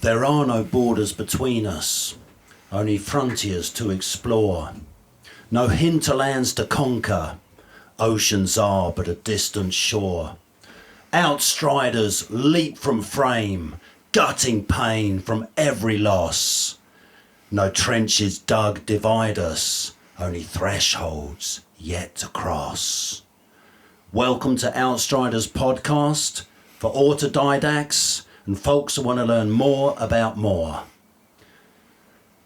There are no borders between us, only frontiers to explore. No hinterlands to conquer, oceans are but a distant shore. Outstriders leap from frame, gutting pain from every loss. No trenches dug divide us, only thresholds yet to cross. Welcome to Outstriders podcast for autodidacts and folks who want to learn more about more.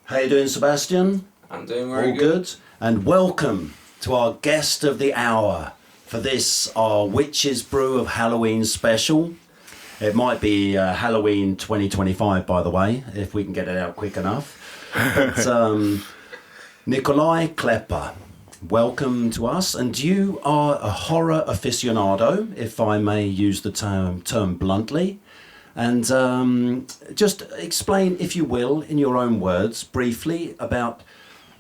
How you doing, Sebastian? I'm doing very All good. And welcome to our guest of the hour for this, our Witch's Brew of Halloween special. It might be Halloween 2025, by the way, if we can get it out quick enough. But Nikolai Kleppe, welcome to us. And you are a horror aficionado, if I may use the term bluntly. And just explain, if you will, in your own words, briefly, about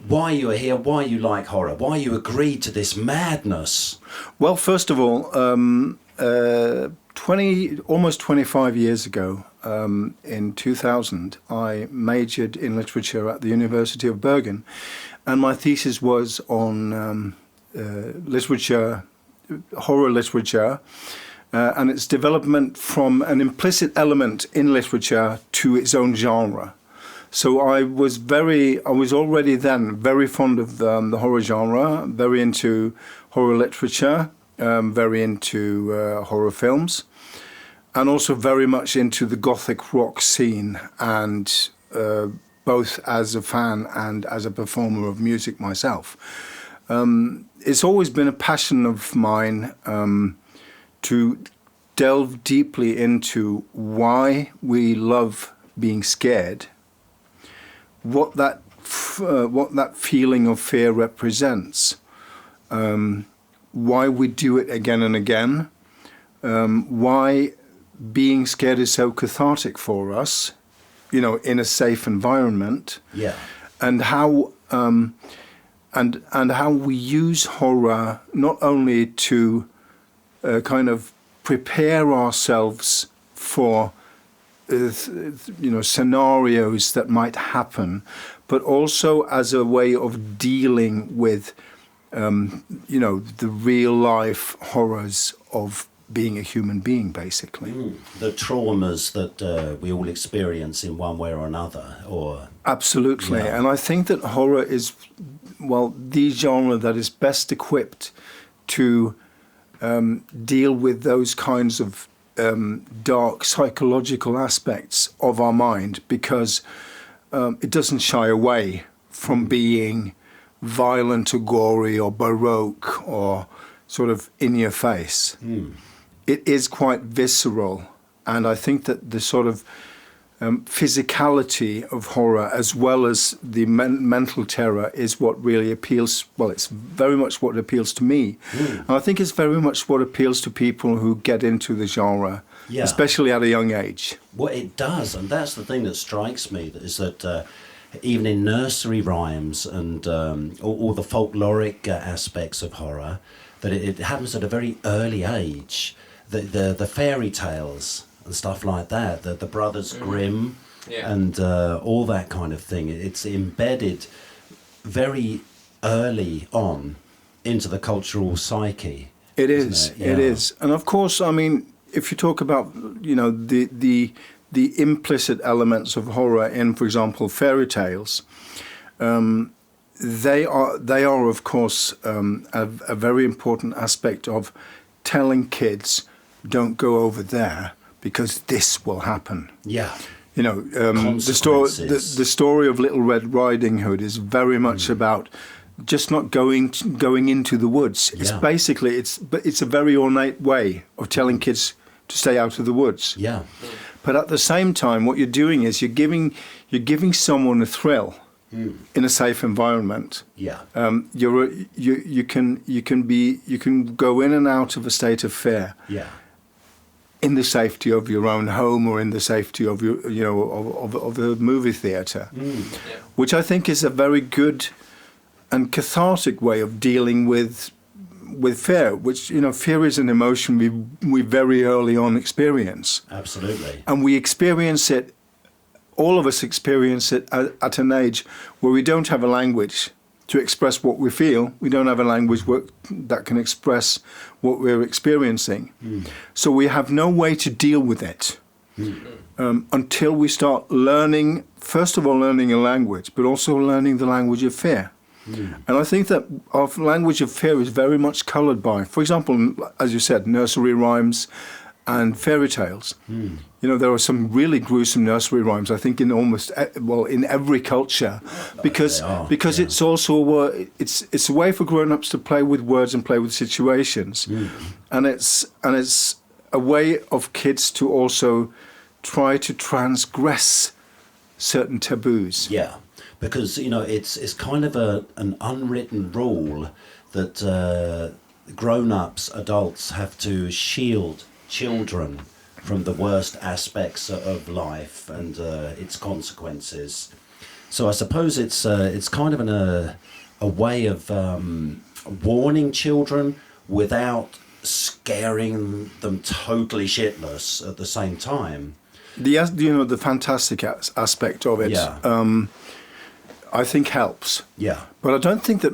why you are here, why you like horror, why you agreed to this madness. Well, first of all, almost 25 years ago, in 2000, I majored in literature at the University of Bergen, and my thesis was on literature, horror literature, and its development from an implicit element in literature to its own genre. So I was already then very fond of the horror genre, very into horror literature, very into horror films, and also very much into the gothic rock scene, and both as a fan and as a performer of music myself. It's always been a passion of mine to delve deeply into why we love being scared, what that feeling of fear represents, why we do it again and again, why being scared is so cathartic for us, in a safe environment, and how how we use horror not only to kind of prepare ourselves for scenarios that might happen, but also as a way of dealing with the real life horrors of being a human being, basically. The traumas that we all experience in one way or another, or absolutely. And I think that horror is, the genre that is best equipped to deal with those kinds of dark psychological aspects of our mind, because it doesn't shy away from being violent or gory or baroque or sort of in your face. It is quite visceral, and I think that the sort of physicality of horror, as well as the mental terror, is what really appeals. Well, it's very much what appeals to me. And I think it's very much what appeals to people who get into the genre, especially at a young age. Well, it does, and that's the thing that strikes me, is that even in nursery rhymes and all the folkloric aspects of horror, that it happens at a very early age. The fairy tales and stuff like that, the Brothers Grimm, and all that kind of thing. It's embedded very early on into the cultural psyche. It is. It is. And of course, I mean, if you talk about the implicit elements of horror in, for example, fairy tales, they are of course a very important aspect of telling kids, don't go over there because this will happen. The story of Little Red Riding Hood is very much about just not going into the woods. It's basically it's a very ornate way of telling kids to stay out of the woods. But at the same time, what you're doing is you're giving someone a thrill in a safe environment. You can go in and out of a state of fear. In the safety of your own home, or in the safety of your, of a movie theatre, which I think is a very good and cathartic way of dealing with fear. Which fear is an emotion we very early on experience. Absolutely. And we experience it all of us experience it at an age where we don't have a language to express what we feel. We don't have a language that can express what we're experiencing. So we have no way to deal with it until we start learning, first of all, learning a language, but also learning the language of fear. And I think that our language of fear is very much coloured by, for example, as you said, nursery rhymes and fairy tales. You know, there are some really gruesome nursery rhymes, I think, in almost, in every culture, because it's also it's a way for grown-ups to play with words and play with situations, and it's a way of kids to also try to transgress certain taboos. Yeah, because you know it's kind of an unwritten rule that grown-ups, adults have to shield children from the worst aspects of life and its consequences. So I suppose it's kind of a way of warning children without scaring them totally shitless at the same time. The fantastic aspect of it, I think helps. Yeah, but I don't think that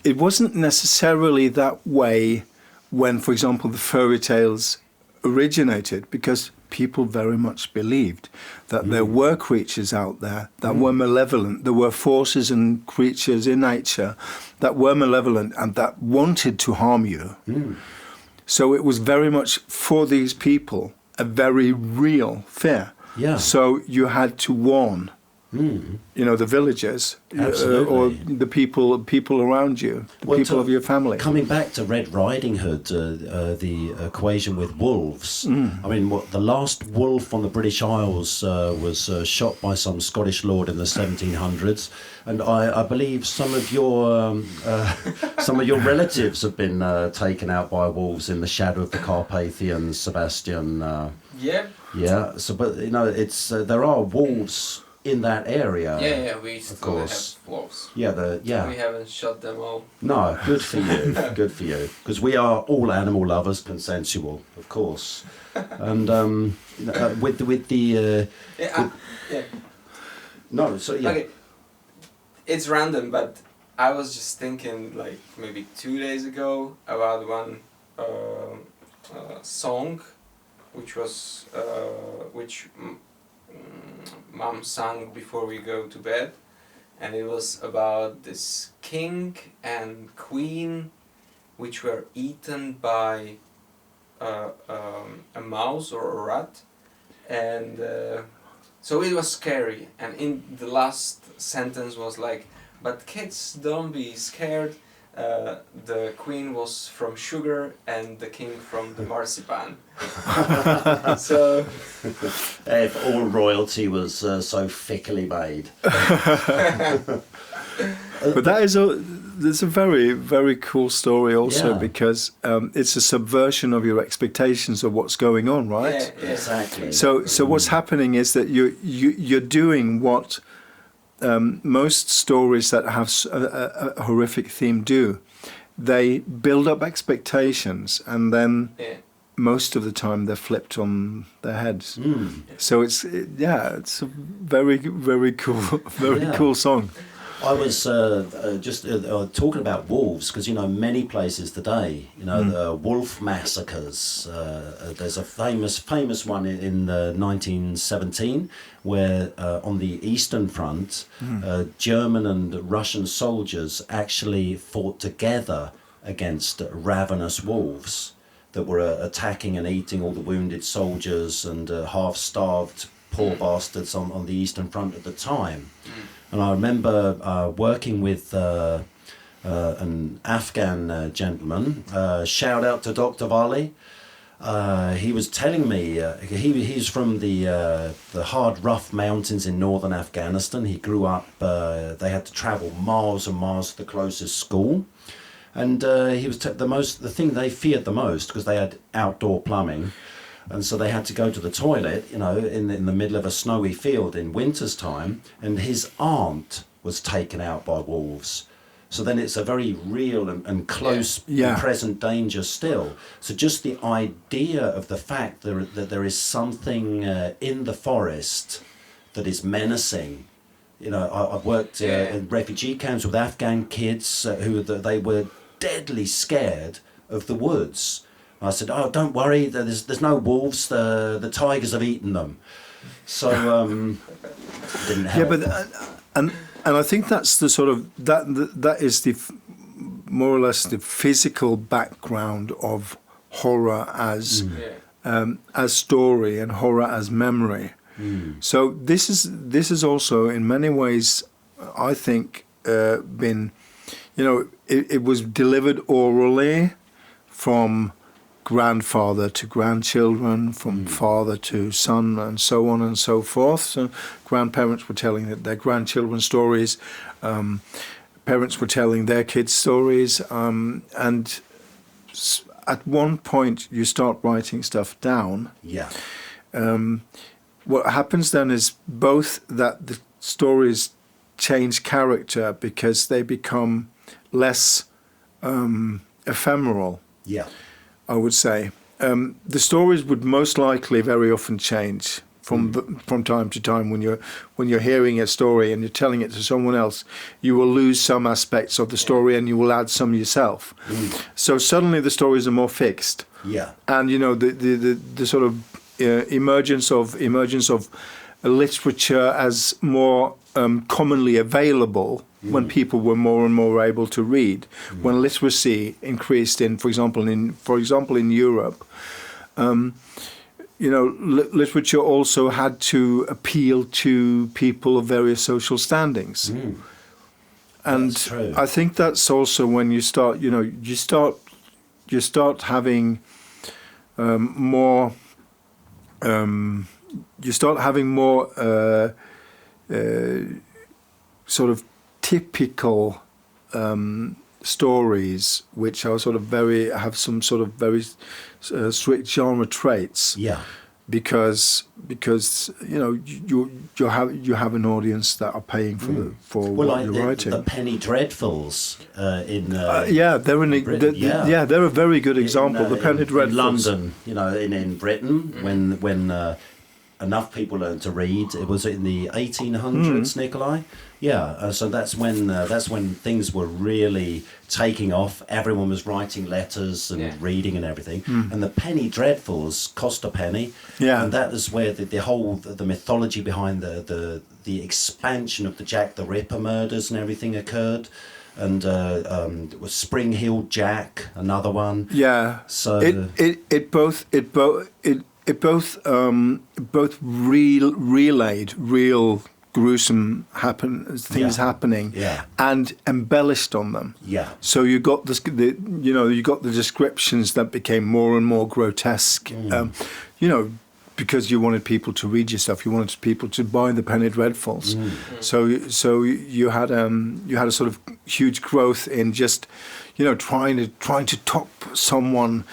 it wasn't necessarily that way when, for example, the fairy tales originated, because people very much believed that there were creatures out there that were malevolent. There were forces and creatures in nature that were malevolent and that wanted to harm you. So it was very much, for these people, a very real fear. Yeah. So you had to warn, you know, the villagers or the people around you, the people of your family. Coming back to Red Riding Hood, the equation with wolves. I mean, the last wolf on the British Isles was shot by some Scottish lord in the 1700s, and I believe some of your relatives have been taken out by wolves in the shadow of the Carpathians, Sebastian. Yeah. So, but you know, it's there are wolves in that area. Yeah, we still have wolves. Yeah. We haven't shot them all. No, good for you, good for you. Because we are all animal lovers, consensual, of course. And with the no, so yeah. Okay, it's random, but I was just thinking, like maybe 2 days ago, about one song, which was which Mom sang before we go to bed, and it was about this king and queen which were eaten by a mouse or a rat, and so it was scary, and in the last sentence was like, but kids, don't be scared, the queen was from sugar and the king from the marzipan. So if all royalty was so thickly made. But there's a very, very cool story also, because it's a subversion of your expectations of what's going on, right? Yeah. Exactly. So what's happening is that you're doing what most stories that have a horrific theme do. They build up expectations, and then most of the time they're flipped on their heads. So it's a very, very cool, cool song. I was just talking about wolves, because you know many places today, you know, the wolf massacres. There's a famous one in 1917 where on the Eastern Front, German and Russian soldiers actually fought together against ravenous wolves that were attacking and eating all the wounded soldiers and half-starved poor bastards on the Eastern Front at the time. And I remember working with an Afghan gentleman, shout out to Dr. Vali. He was telling me, he's from the hard, rough mountains in northern Afghanistan. He grew up, they had to travel miles and miles to the closest school. And he was the thing they feared the most, because they had outdoor plumbing. And so they had to go to the toilet, you know, in the middle of a snowy field in winter's time, and his aunt was taken out by wolves. So then it's a very real and close and present danger still. So just the idea of the fact that there is something in the forest that is menacing. You know, I've worked in refugee camps with Afghan kids they were deadly scared of the woods. I said, "Oh, don't worry. There's no wolves. The tigers have eaten them." So didn't help. Yeah, but and I think that's the sort of that is the more or less the physical background of horror as story and horror as memory. So this is also in many ways, I think, been, you know, it was delivered orally from grandfather to grandchildren, from father to son, and so on and so forth. So grandparents were telling their grandchildren stories, parents were telling their kids stories, and at one point you start writing stuff down. Yeah. What happens then is both that the stories change character because they become less ephemeral. Yeah. I would say the stories would most likely very often change from time to time. When you're hearing a story and you're telling it to someone else, you will lose some aspects of the story and you will add some yourself. So suddenly the stories are more fixed. Yeah. And you know the sort of emergence of literature as more commonly available when people were more and more able to read, when literacy increased for example in Europe, you know, literature also had to appeal to people of various social standings. And That's true. I think that's also when you start, you know, you start having more. You start having more sort of typical stories, which are sort of have some sort of very strict genre traits. Yeah. Because you know you have an audience that are paying for what you're writing. The Penny Dreadfuls in they're a very good example. The Penny Dreadfuls in London, you know, in Britain, when enough people learned to read. It was in the 1800s, Nikolai. Yeah, so that's when things were really taking off. Everyone was writing letters and reading and everything. And the Penny Dreadfuls cost a penny. Yeah, and that is where the whole mythology behind the expansion of the Jack the Ripper murders and everything occurred. And it was Spring Heel Jack, another one. Yeah. So it both relayed real gruesome things happening and embellished on them. Yeah. So you got you got the descriptions that became more and more grotesque. You know, because you wanted people to read your stuff, you wanted people to buy the Penny Dreadfuls. So you had a sort of huge growth in just, you know, trying to top someone's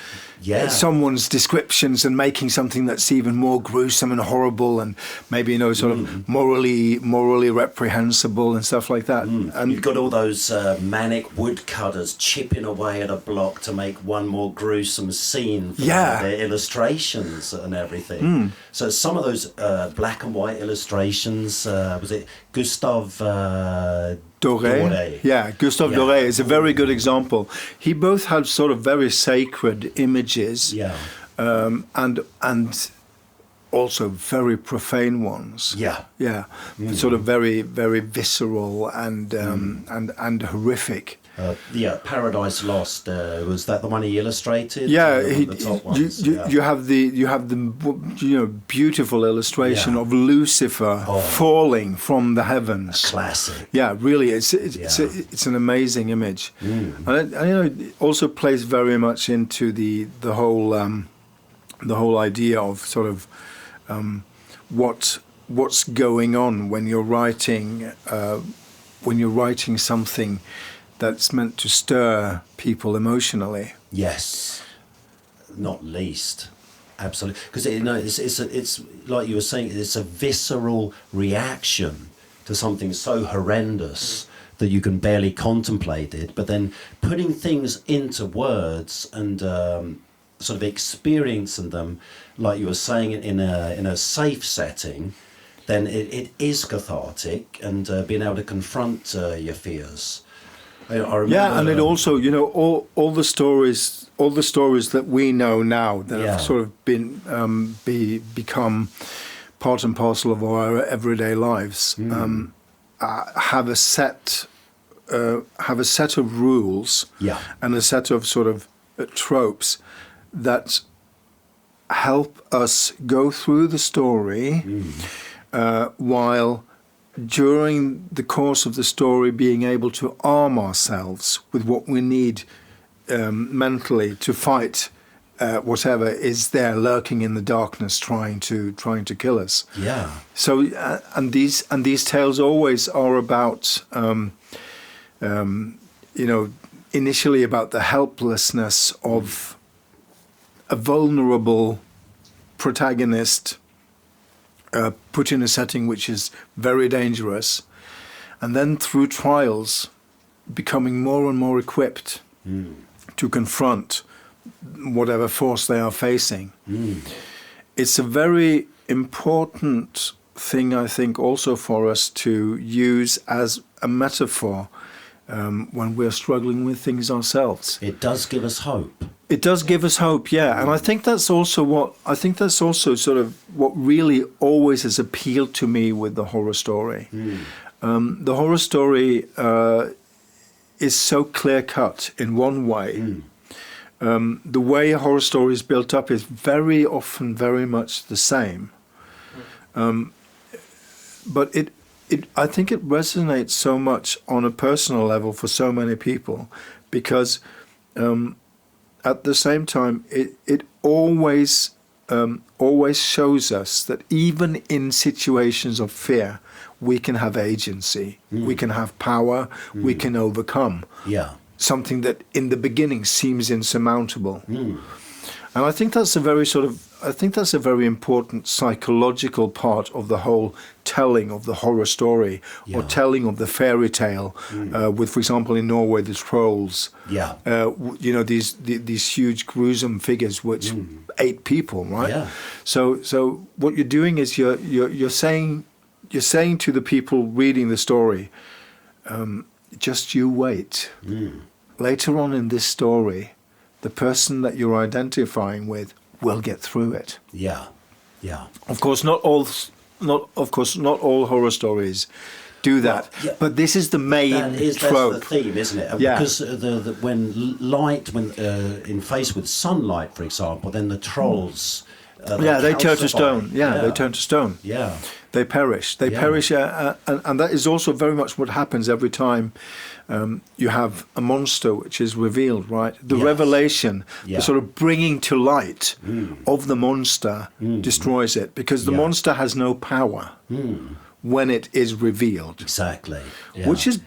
descriptions and making something that's even more gruesome and horrible and maybe, you know, sort of morally reprehensible and stuff like that. And you've got all those manic woodcutters chipping away at a block to make one more gruesome scene for their illustrations and everything. So some of those black and white illustrations, was it Gustave Doré? Yeah, Gustave Doré is a very good example. He both had sort of very sacred images, and also very profane ones. Yeah, sort of very very visceral and horrific. Paradise Lost, was that the one he illustrated? Yeah, the top ones. You have the beautiful illustration of Lucifer falling from the heavens. A classic. Yeah, really, it's an amazing image, and you know, it also plays very much into the whole idea of sort of what's going on when you're writing something that's meant to stir people emotionally. Yes, not least, absolutely, because you know it's like you were saying, it's a visceral reaction to something so horrendous that you can barely contemplate it. But then putting things into words and sort of experiencing them, like you were saying, in a safe setting, then it is cathartic, and being able to confront your fears. I remember, yeah, and it also, you know, all the stories that we know now that have sort of been become part and parcel of our everyday lives have a set of rules and a set of sort of tropes that help us go through the story while during the course of the story being able to arm ourselves with what we need mentally to fight whatever is there lurking in the darkness trying to kill us. Yeah. So and these tales always are about initially about the helplessness of a vulnerable protagonist put in a setting which is very dangerous, and then through trials becoming more and more equipped to confront whatever force they are facing. It's a very important thing, I think, also for us to use as a metaphor when we're struggling with things ourselves. It does give us hope. It does give us hope, yeah, and I think that's also sort of what really always has appealed to me with the horror story. The horror story is so clear cut in one way. The way a horror story is built up is very often very much the same, but I think it resonates so much on a personal level for so many people because. At the same time, it always shows us that even in situations of fear, we can have agency, we can have power, we can overcome something that in the beginning seems insurmountable. And I think that's a very important psychological part of the whole telling of the horror story or telling of the fairy tale. With, for example, in Norway, the trolls. These huge gruesome figures which ate people, right? So what you're doing is you're saying to the people reading the story, just you wait. Later on in this story, the person that you're identifying with will get through it. Of course, not all horror stories do that, but this is the main trope. That's the theme, isn't it? Because when faced with sunlight, for example, then the trolls. They turn to stone. They turn to stone. They perish. They perish, and that is also very much what happens every time you have a monster which is revealed, right? The revelation, the sort of bringing to light of the monster destroys it, because the monster has no power when it is revealed. Exactly. Which is...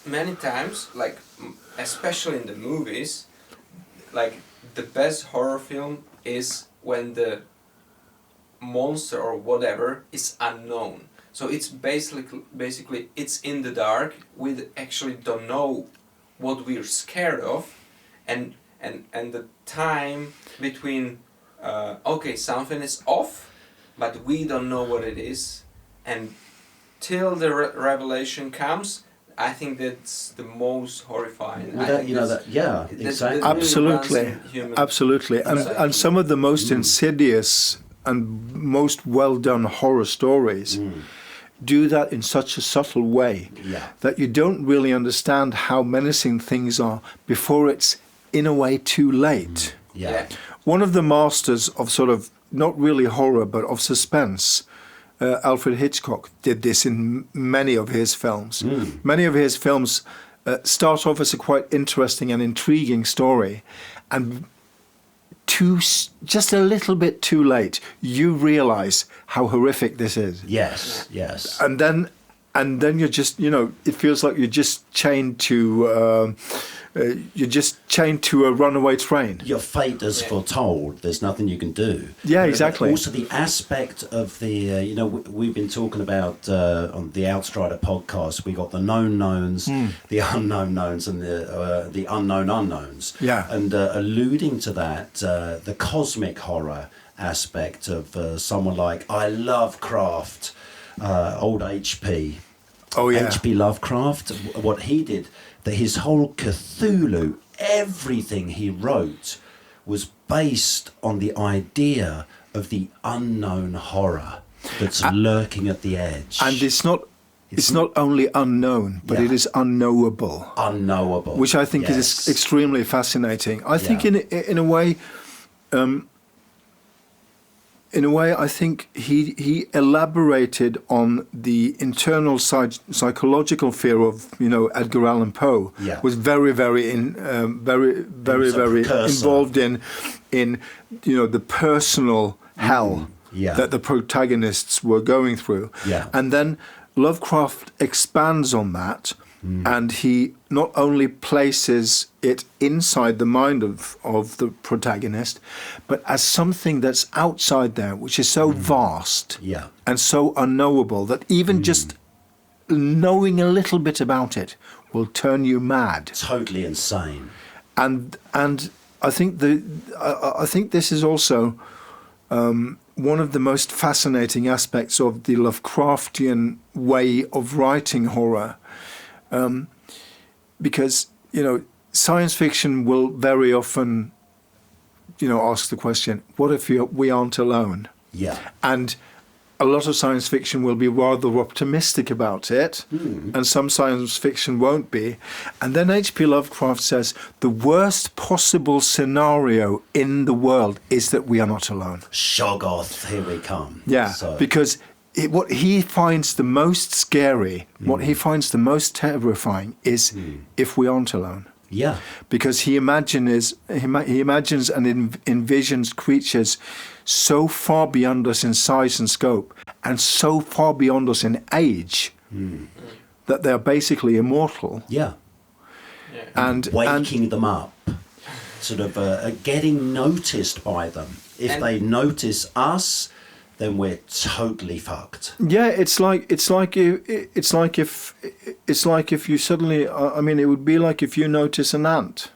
Many times, like, especially in the movies, like, the best horror film is when the monster or whatever is unknown. So it's basically it's in the dark. We actually don't know what we're scared of, and the time between something is off, but we don't know what it is, and till the revelation comes. I think that's the most horrifying. Exactly. Absolutely, and some of the most insidious and most well done horror stories do that in such a subtle way that you don't really understand how menacing things are before it's in a way too late. One of the masters of sort of not really horror but of suspense, Alfred Hitchcock, did this in many of his films. Many of his films start off as a quite interesting and intriguing story, and just a little bit too late, you realize how horrific this is. Yes. And then you're just, it feels like you're just chained to a runaway train. Your fate is foretold. There's nothing you can do. Yeah, exactly. Also, the aspect of the, we've been talking about on the Outstrider podcast, we got the known knowns, the unknown knowns, and the unknown unknowns. Yeah. And alluding to that, the cosmic horror aspect of someone like, I love Lovecraft, old H.P. Oh yeah. H.P. Lovecraft, what he did, that his whole Cthulhu, everything he wrote was based on the idea of the unknown horror that's lurking at the edge. And it's not only unknown, but it is unknowable. Unknowable. Which I think is extremely fascinating. I think in a way, I think he elaborated on the internal psychological fear of Edgar Allan Poe. Yeah. Was very involved in the personal hell that the protagonists were going through. Yeah. And then Lovecraft expands on that. And he not only places it inside the mind of the protagonist, but as something that's outside there, which is so vast and so unknowable that even just knowing a little bit about it will turn you mad. Totally insane. And I think I think this is also one of the most fascinating aspects of the Lovecraftian way of writing horror. Because science fiction will very often ask the question, what if we aren't alone? Yeah. And a lot of science fiction will be rather optimistic about it, and some science fiction won't be. And then H.P. Lovecraft says the worst possible scenario in the world is that we are not alone. Shoggoth, here we come. Yeah, because what he finds the most scary, what he finds the most terrifying is if we aren't alone. Yeah. Because he imagines and envisions creatures so far beyond us in size and scope and so far beyond us in age that they're basically immortal. Yeah. And waking them up, sort of getting noticed by them. If they notice us, then we're totally fucked. Yeah, it's like if you suddenly, I mean, it would be like if you notice an ant.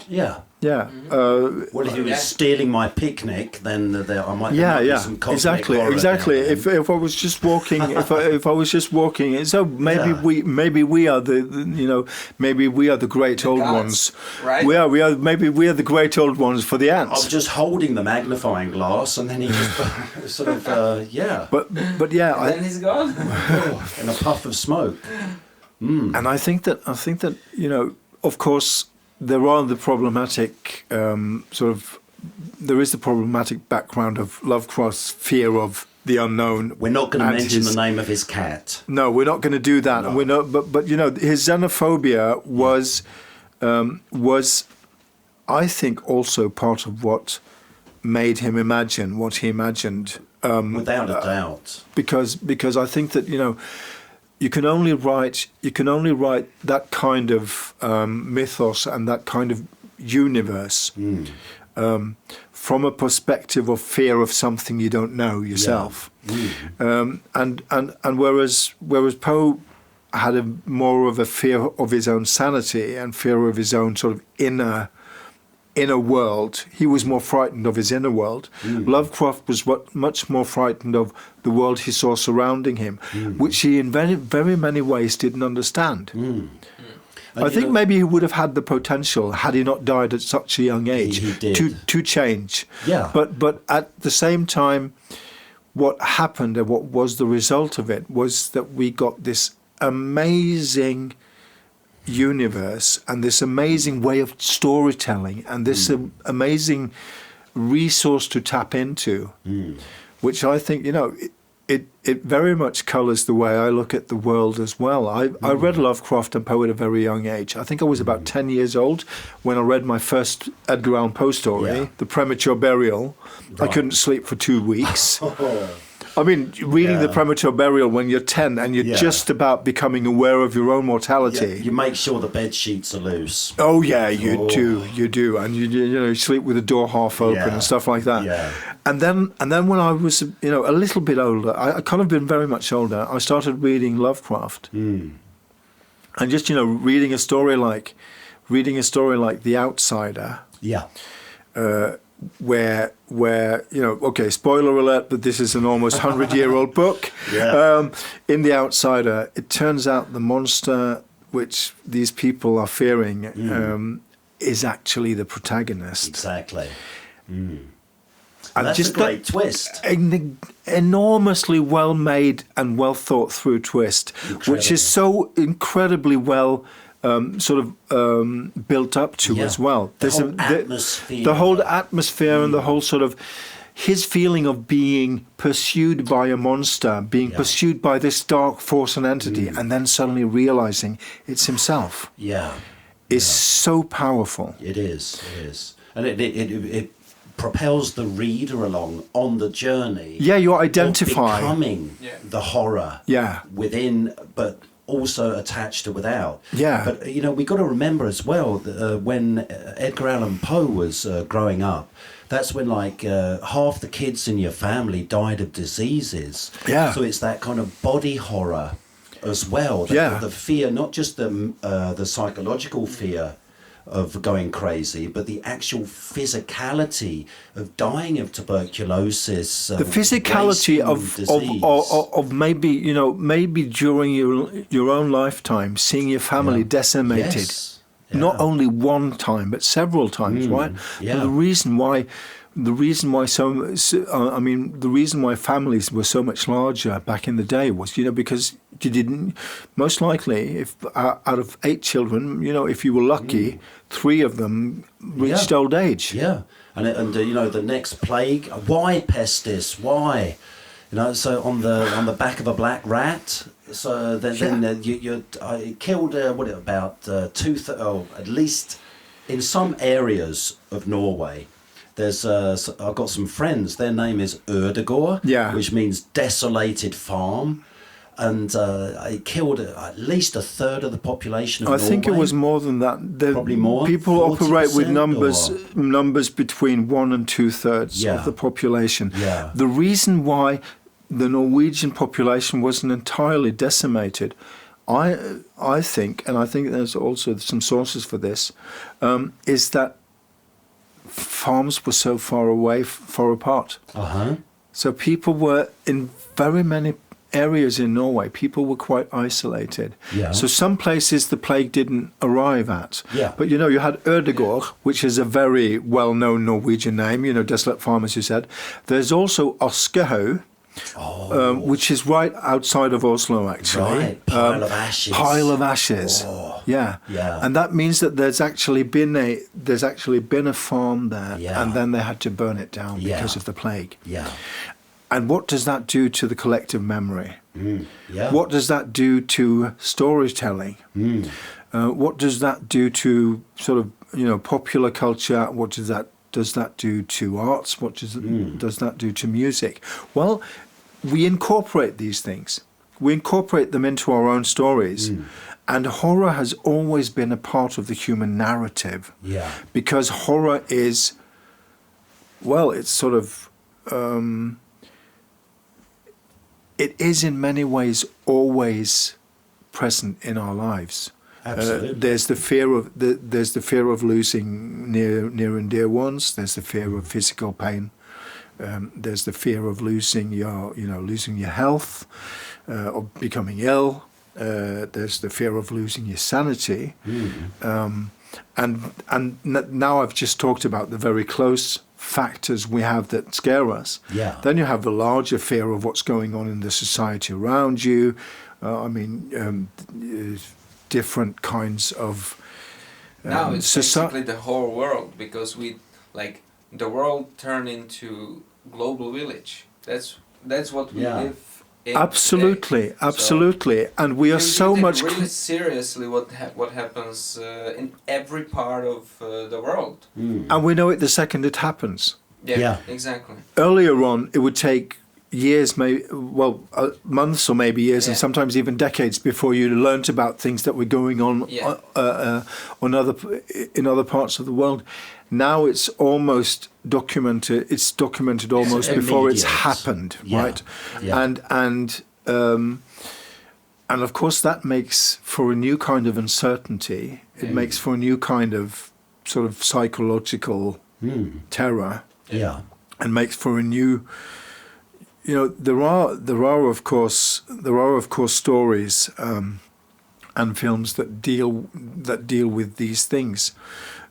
Yeah. Yeah. Well, if you were stealing my picnic, then I might. Yeah. Some cosmic horror Exactly. down there. If I was just walking, if I was just walking, so maybe we are maybe we are the great old ones. Right. We are maybe we are the great old ones for the ants. I'm just holding the magnifying glass, and then he just sort of But yeah, then he's gone. in a puff of smoke. And I think that of course. There are the problematic there is the problematic background of Lovecraft's fear of the unknown. We're not going to mention the name of his cat. No, we're not going to do that. No. And we're not. But his xenophobia was, I think, also part of what made him imagine what he imagined. Without a doubt. Because I think that you can only write that kind of mythos and that kind of universe from a perspective of fear of something you don't know yourself. Yeah. And whereas Poe had more of a fear of his own sanity and fear of his own sort of inner world, he was more frightened of his inner world. Lovecraft was much more frightened of the world he saw surrounding him, which he in very, very many ways didn't understand. I think maybe he would have had the potential, had he not died at such a young age, to change. Yeah. But at the same time, what happened and what was the result of it was that we got this amazing universe and this amazing way of storytelling and this amazing resource to tap into, which I think it very much colours the way I look at the world as well. I read Lovecraft and Poe at a very young age. I think I was about 10 years old when I read my first Edgar Allan Poe story, The Premature Burial. Right. I couldn't sleep for 2 weeks. I mean, reading The Premature Burial when you're 10 and you're just about becoming aware of your own mortality. Yeah, you make sure the bed sheets are loose. Oh, yeah, you do. And you sleep with the door half open and stuff like that. Yeah. And then when I was, a little bit older, I kind of been very much older, I started reading Lovecraft. And just, reading a story like The Outsider. Yeah. where okay, spoiler alert, but this is an almost 100-year-old book. Yeah. In The Outsider, it turns out the monster which these people are fearing is actually the protagonist. Exactly. And That's just a great twist. An enormously well made and well thought through twist, which is so incredibly well built up to as well. The whole atmosphere and the whole sort of his feeling of being pursued by a monster, being pursued by this dark force and entity, and then suddenly realizing it's himself. Is so powerful. It is. And it propels the reader along on the journey. Yeah, you identify. Becoming the horror within, but also attached to without. Yeah. But, we got to remember as well that when Edgar Allan Poe was growing up, that's when half the kids in your family died of diseases. Yeah. So it's that kind of body horror as well. The fear, not just the psychological fear of going crazy, but the actual physicality of dying of tuberculosis. The physicality of maybe during your own lifetime, seeing your family decimated. Yes. Not only one time, but several times, right? Yeah. And the reason why families were so much larger back in the day was, because you didn't, most likely, if out of 8 children, if you were lucky, 3 of them reached old age. Yeah, and the next plague, why pestis? Why? So on the back of a black rat. So then you killed at least in some areas of Norway. There's I've got some friends. Their name is Utgård, which means desolated farm, and it killed at least a third of the population of Norway. I think it was more than that. Probably more. People operate with numbers between 1 and 2/3 of the population. Yeah. The reason why the Norwegian population wasn't entirely decimated, I think, and I think there's also some sources for this, is that farms were so far apart. So people were in very many areas in Norway. People were quite isolated. So some places the plague didn't arrive at. But you had Utgård, which is a very well-known Norwegian name. Desolate farm, as you said. There's also Oskehaug. Which is right outside of Oslo, actually. Right, pile of ashes. Yeah. And that means that there's actually been a farm there, and then they had to burn it down because of the plague. And what does that do to the collective memory? What does that do to storytelling? What does that do to sort of popular culture? What does that do to arts? What does that do to music? Well, we incorporate these things. We incorporate them into our own stories. And horror has always been a part of the human narrative. Because horror is, it's sort of, it is in many ways always present in our lives. Absolutely. There's the fear of losing near and dear ones. There's the fear of physical pain. There's the fear of losing your health, of becoming ill. There's the fear of losing your sanity. And now I've just talked about the very close factors we have that scare us. Then you have the larger fear of what's going on in the society around you. Different kinds of now it's basically the whole world, because the world turned into global village. That's what we live in. Absolutely. And we are so much really seriously what happens in every part of the world. And we know it the second it happens. Exactly. Earlier on, it would take years, months or maybe years, and sometimes even decades before you learnt about things that were going on in other parts of the world. Now it's almost documented. It's documented almost before it's happened, right? And of course that makes for a new kind of uncertainty. It makes for a new kind of sort of psychological terror. Yeah. and makes for a new. You know, there are of course stories and films that deal with these things.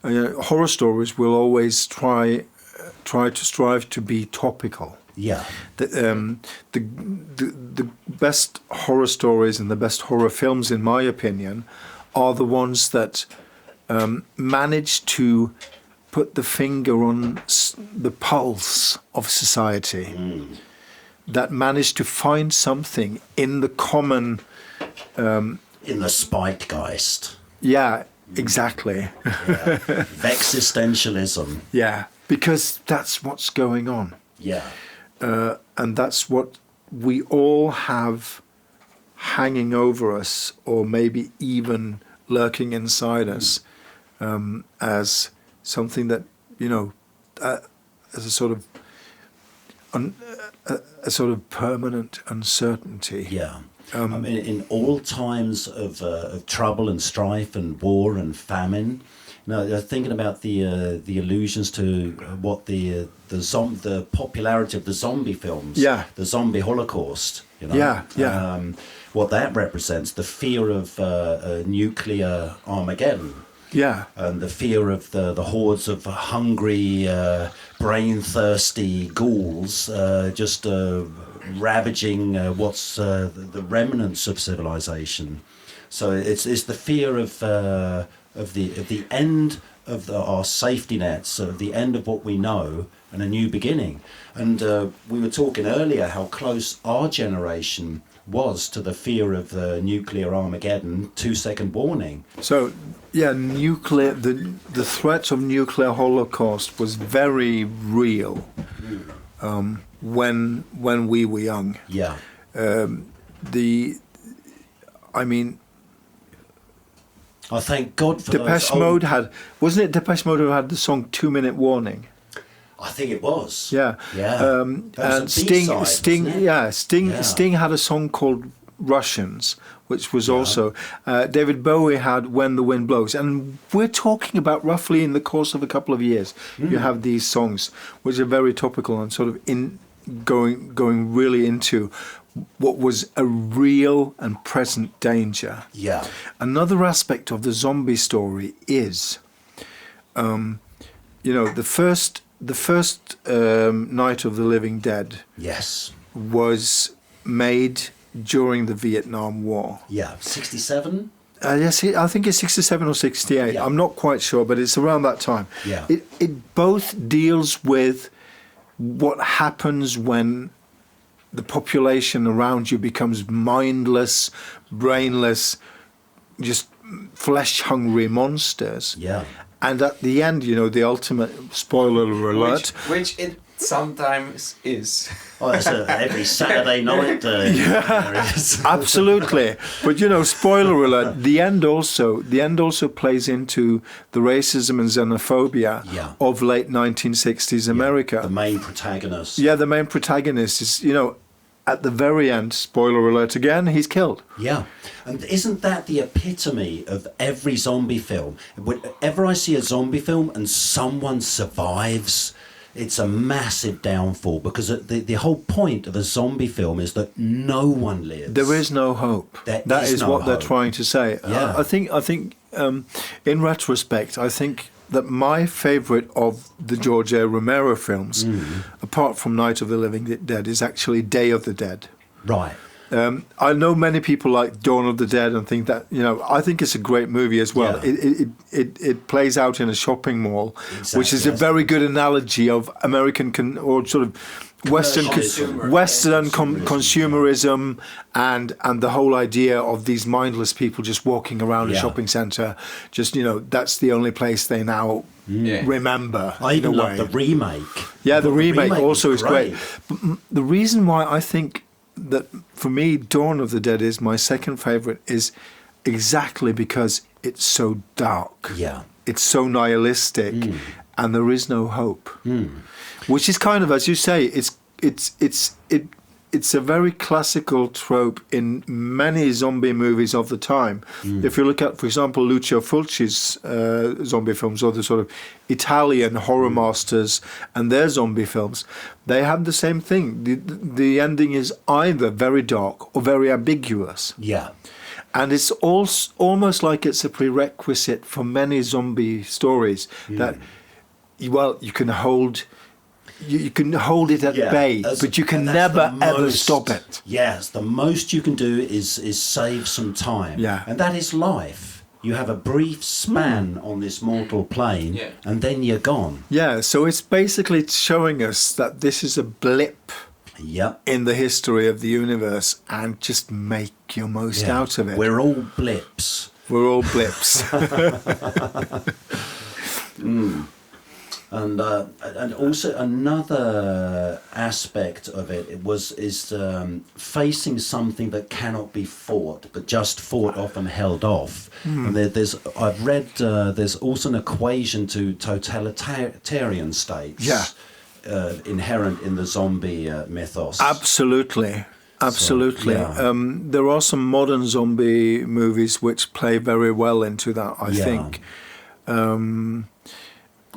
Horror stories will always try to strive to be topical. Yeah. The best horror stories and the best horror films, in my opinion, are the ones that manage to put the finger on the pulse of society. That manage to find something in the common. In the Zeitgeist. Yeah, exactly. Yeah. Existentialism. Yeah, because that's what's going on. Yeah. And that's what we all have hanging over us, or maybe even lurking inside us, as something that, you know, as a sort of permanent uncertainty. Yeah. I mean, in all times of trouble and strife and war and famine, you know, thinking about the allusions to what the popularity of the zombie films, the zombie Holocaust, you know, what that represents, the fear of nuclear Armageddon. Yeah. And the fear of the hordes of hungry, brain-thirsty ghouls just ravaging what's the remnants of civilization. So it's the fear of the end of our safety nets, of the end of what we know, and a new beginning. And we were talking earlier how close our generation was to the fear of the nuclear Armageddon, 2-second warning. So, yeah, the threat of nuclear holocaust was very real when we were young. Yeah. I thank God for Depeche Mode wasn't it Depeche Mode who had the song 2-minute warning? I think it was. Yeah. Yeah. And Sting had a song called Russians, which was also David Bowie had When the Wind Blows, and we're talking about roughly in the course of a couple of years. You have these songs which are very topical and sort of going really into what was a real and present danger. Yeah. Another aspect of the zombie story is, the first Night of the Living Dead. Yes. Was made during the Vietnam War. Yeah, 67? Yes, I think it's 67 or 68. Yeah. I'm not quite sure, but it's around that time. Yeah. It both deals with what happens when the population around you becomes mindless, brainless, just flesh-hungry monsters. Yeah. And at the end, the ultimate spoiler alert. Which it sometimes is. Oh, it's every Saturday night. Absolutely. But spoiler alert. The end also plays into the racism and xenophobia of late 1960s America. The main protagonist. Yeah, the main protagonist is at the very end. Spoiler alert again. He's killed. Yeah, and isn't that the epitome of every zombie film? Whenever I see a zombie film and someone survives, it's a massive downfall, because the whole point of a zombie film is that no one lives. There is no hope. That is what they're trying to say. Yeah. I think in retrospect, I think that my favourite of the George A. Romero films, apart from Night of the Living Dead, is actually Day of the Dead. Right. I know many people like Dawn of the Dead and think that, I think it's a great movie as well. Yeah. It plays out in a shopping mall, Exactly. which is a very good analogy of American or sort of Western consumerism and the whole idea of these mindless people just walking around a shopping centre. Just, that's the only place they now remember. I even love the remake. Yeah, the remake also is great. But the reason why I think that for me Dawn of the Dead is my second favourite is exactly because it's so dark. Yeah. It's so nihilistic and there is no hope. Which is kind of, as you say, it it's a very classical trope in many zombie movies of the time. If you look at, for example, Lucio Fulci's zombie films, or the sort of Italian horror masters and their zombie films, they have the same thing. The ending is either very dark or very ambiguous. Yeah. And it's almost like it's a prerequisite for many zombie stories that, well, you can hold it at bay, but you can never ever stop it. Yes, the most you can do is save some time. Yeah. And that is life. You have a brief span on this mortal plane, and then you're gone. Yeah, so it's basically showing us that this is a blip in the history of the universe, and just make your most out of it. We're all blips. We're all blips. And also another aspect of it is facing something that cannot be fought, but just fought off and held off. And I've read there's also an equation to totalitarian states. Yeah. Inherent in the zombie mythos. Absolutely. Absolutely. So, there are some modern zombie movies which play very well into that, I think.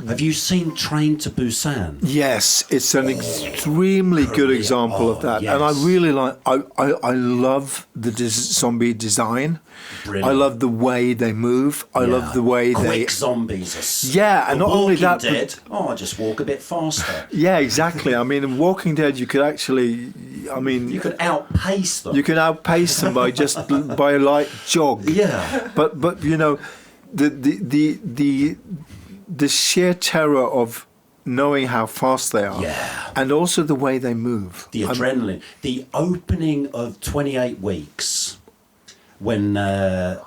Have you seen Train to Busan? Yes, it's an extremely good example of that. Yes. And I really I love the zombie design. Brilliant. I love the way they move. I love the way Quick zombies are and not only that, Dead. I just walk a bit faster. Yeah, exactly. I mean, in Walking Dead, you could actually, you could outpace them. You can outpace them by a light jog. Yeah. But you know, the sheer terror of knowing how fast they are, and also the way they move. The adrenaline. The opening of 28 Weeks, when they're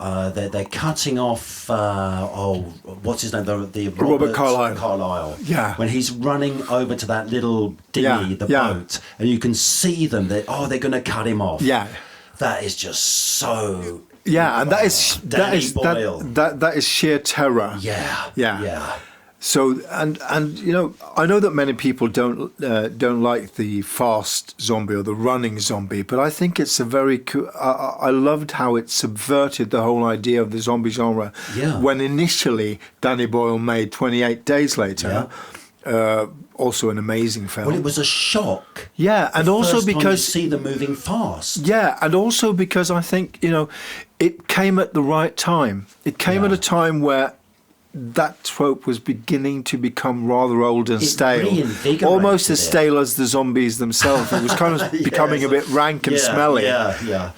cutting off, what's his name? The Robert Carlyle. Carlyle. Yeah. When he's running over to that little dinghy, boat, and you can see them. They're going to cut him off. Yeah. That is just so. Yeah, and that is sheer terror. Yeah. So and you know, I know that many people don't like the fast zombie or the running zombie, but I think it's a very cool. I loved how it subverted the whole idea of the zombie genre. Yeah. When initially Danny Boyle made 28 Days Later. Also an amazing film. Well, it was a shock. Yeah, and also because you see them moving fast. Yeah, and also because I think, you know, it came at the right time. It came at a time where that trope was beginning to become rather old and stale. Almost as stale as the zombies themselves. It was kind of becoming a bit rank and smelly. Yeah.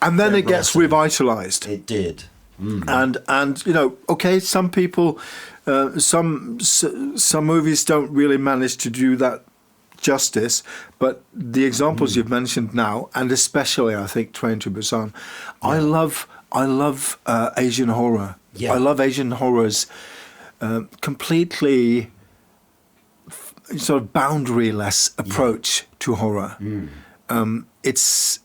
And then it gets revitalized. It did. Mm. And you know, okay, some people, some movies don't really manage to do that justice, but the examples you've mentioned now, and especially I think Train to Busan, I love Asian horror. I love Asian horror's completely sort of boundaryless approach to horror. It's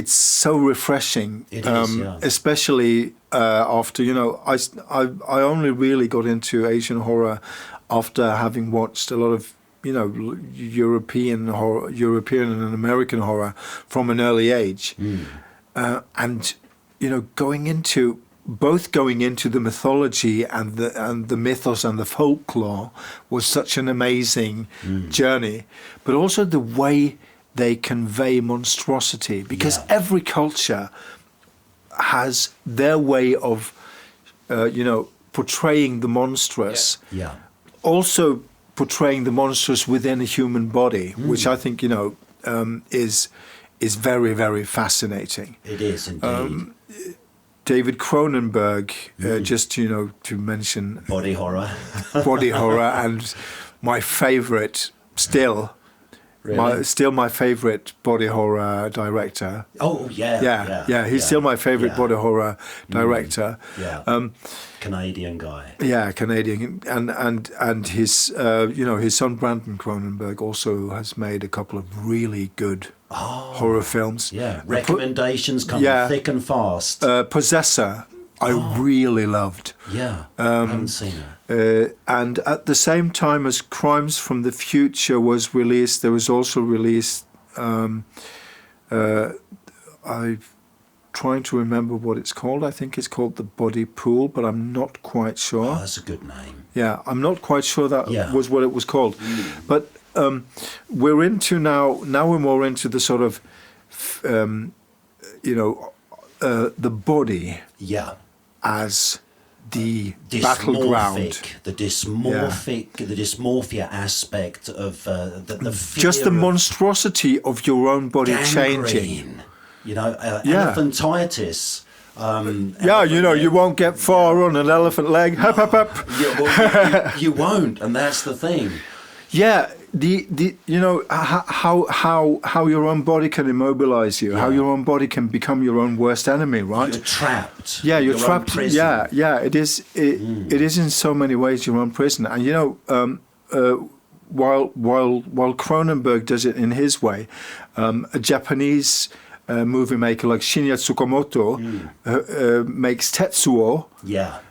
so refreshing. It is, especially after, you know, I only really got into Asian horror after having watched a lot of, you know, European and American horror from an early age, and you know, going into the mythology and the mythos and the folklore was such an amazing journey, but also the way they convey monstrosity, because every culture has their way of, you know, portraying the monstrous. Also portraying the monstrous within a human body, which I think, you know, is very, very fascinating. It is indeed. David Cronenberg, just, you know, to mention body horror, and my favourite still. Really? Still my favourite body horror director. Oh yeah. He's still my favourite body horror director. Canadian guy. Yeah, Canadian, and his you know, his son Brandon Cronenberg also has made a couple of really good horror films. Yeah, recommendations come thick and fast. Possessor, I really loved. Yeah, I haven't seen it. And at the same time as Crimes from the Future was released, there was also released I'm trying to remember what it's called. I think it's called the Body Pool, but I'm not quite sure. Oh, that's a good name. Yeah, I'm not quite sure that Yeah. was what it was called. But we're into now we're more into the sort of, the body Yeah. as the battleground. The dysmorphia aspect of the fear Just the of monstrosity of your own body changing. gangrene, elephantitis. You won't get far on an elephant leg. Hup, hup, hup. Yeah, well, you won't, and that's the thing. Yeah, how your own body can immobilize you, how your own body can become your own worst enemy, right? You're trapped. Yeah, you're Your own trapped. prison. Yeah, it is. It is in so many ways your own prison, and while Cronenberg does it in his way, a Japanese movie maker like Shinya Tsukamoto makes Tetsuo. Yeah.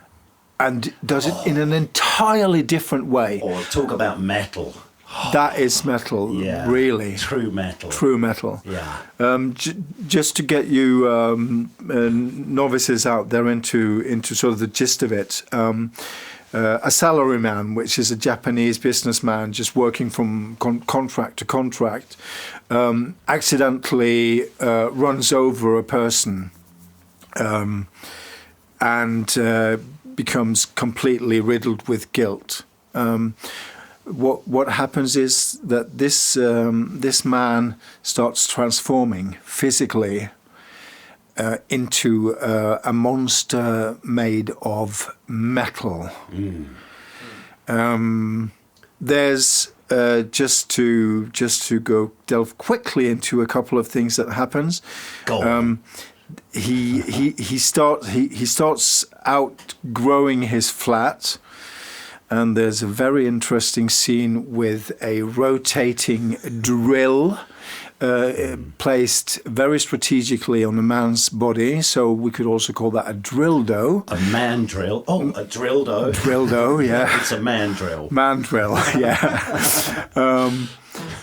And does it in an entirely different way. Or talk about metal. That is metal, Yeah. really. True metal. True metal. Yeah. Just to get you novices out there into sort of the gist of it, a salaryman, which is a Japanese businessman just working from contract to contract, accidentally runs over a person and becomes completely riddled with guilt. What happens is that this man starts transforming physically into a monster made of metal. There's just to go delve quickly into a couple of things that happens. Go on. He starts outgrowing his flat, and there's a very interesting scene with a rotating drill placed very strategically on a man's body. So we could also call that a dildo. A man drill. Oh, a dildo. Dildo, yeah. It's a man drill. Man drill, yeah.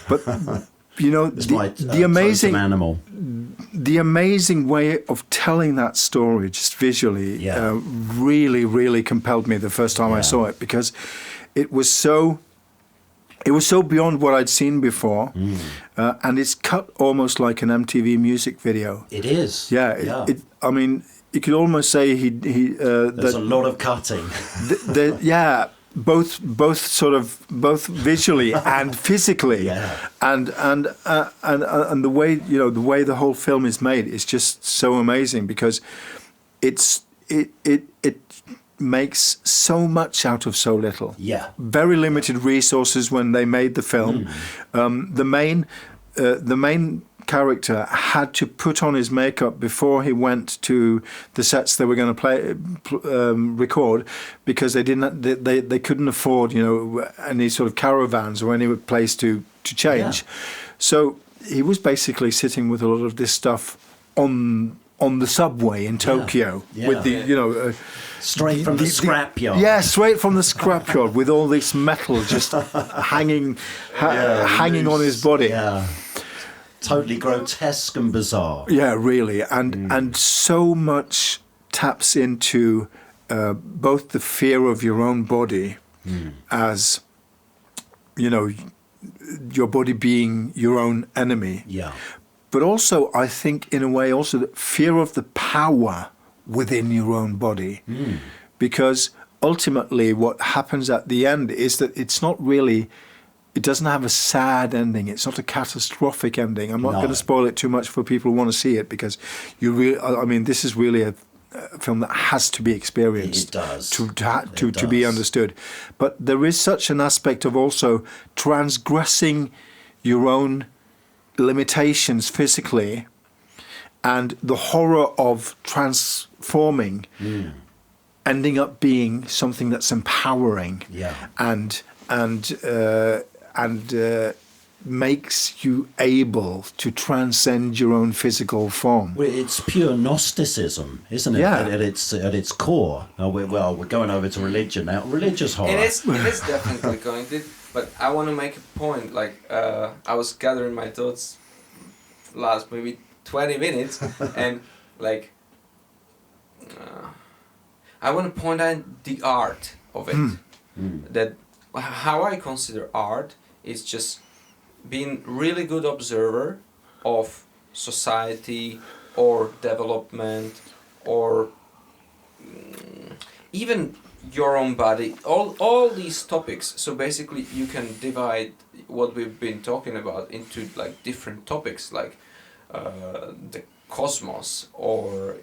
But the amazing animal. The amazing way of telling that story, just visually, really, really compelled me the first time I saw it, because it was so beyond what I'd seen before, and it's cut almost like an MTV music video. It is. Yeah. I mean, you could almost say there's a lot of cutting. Both visually and physically, and the way the whole film is made is just so amazing, because it makes so much out of so little. Yeah, very limited resources when they made the film. The main character had to put on his makeup before he went to the sets they were going to record, because they couldn't afford any sort of caravans or any place to change. So he was basically sitting with a lot of this stuff on the subway in Tokyo with the straight from the scrapyard. Yeah, straight from the scrapyard with all this metal just hanging on his body. Yeah. Totally grotesque and bizarre. Yeah, really, and so much taps into both the fear of your own body, as your body being your own enemy. Yeah. But also, I think, in a way, also the fear of the power within your own body, because ultimately, what happens at the end is that it's not really. It doesn't have a sad ending. It's not a catastrophic ending. I'm not going to spoil it too much for people who want to see it, because this is really a film that has to be experienced. It does. To be understood. But there is such an aspect of also transgressing your own limitations physically, and the horror of transforming, ending up being something that's empowering. Yeah. And makes you able to transcend your own physical form. Well, it's pure Gnosticism, isn't it? Yeah. At its core. We're going over to religion now. Religious horror. It is definitely going to. But I want to make a point. Like I was gathering my thoughts last maybe 20 minutes, and like I want to point out the art of it. That how I consider art is just being really good observer of society or development or even your own body, all these topics. So basically you can divide what we've been talking about into like different topics, like the cosmos, or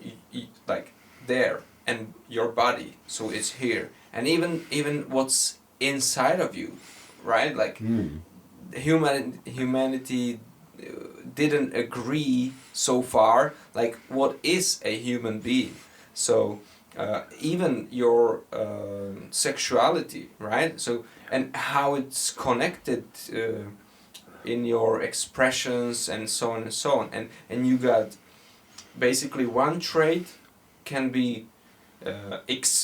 like there, and your body, so it's here, and even what's inside of you, right? Like humanity didn't agree so far, like what is a human being. So even your sexuality, right? So, and how it's connected in your expressions and so on and so on. And you got basically one trait can be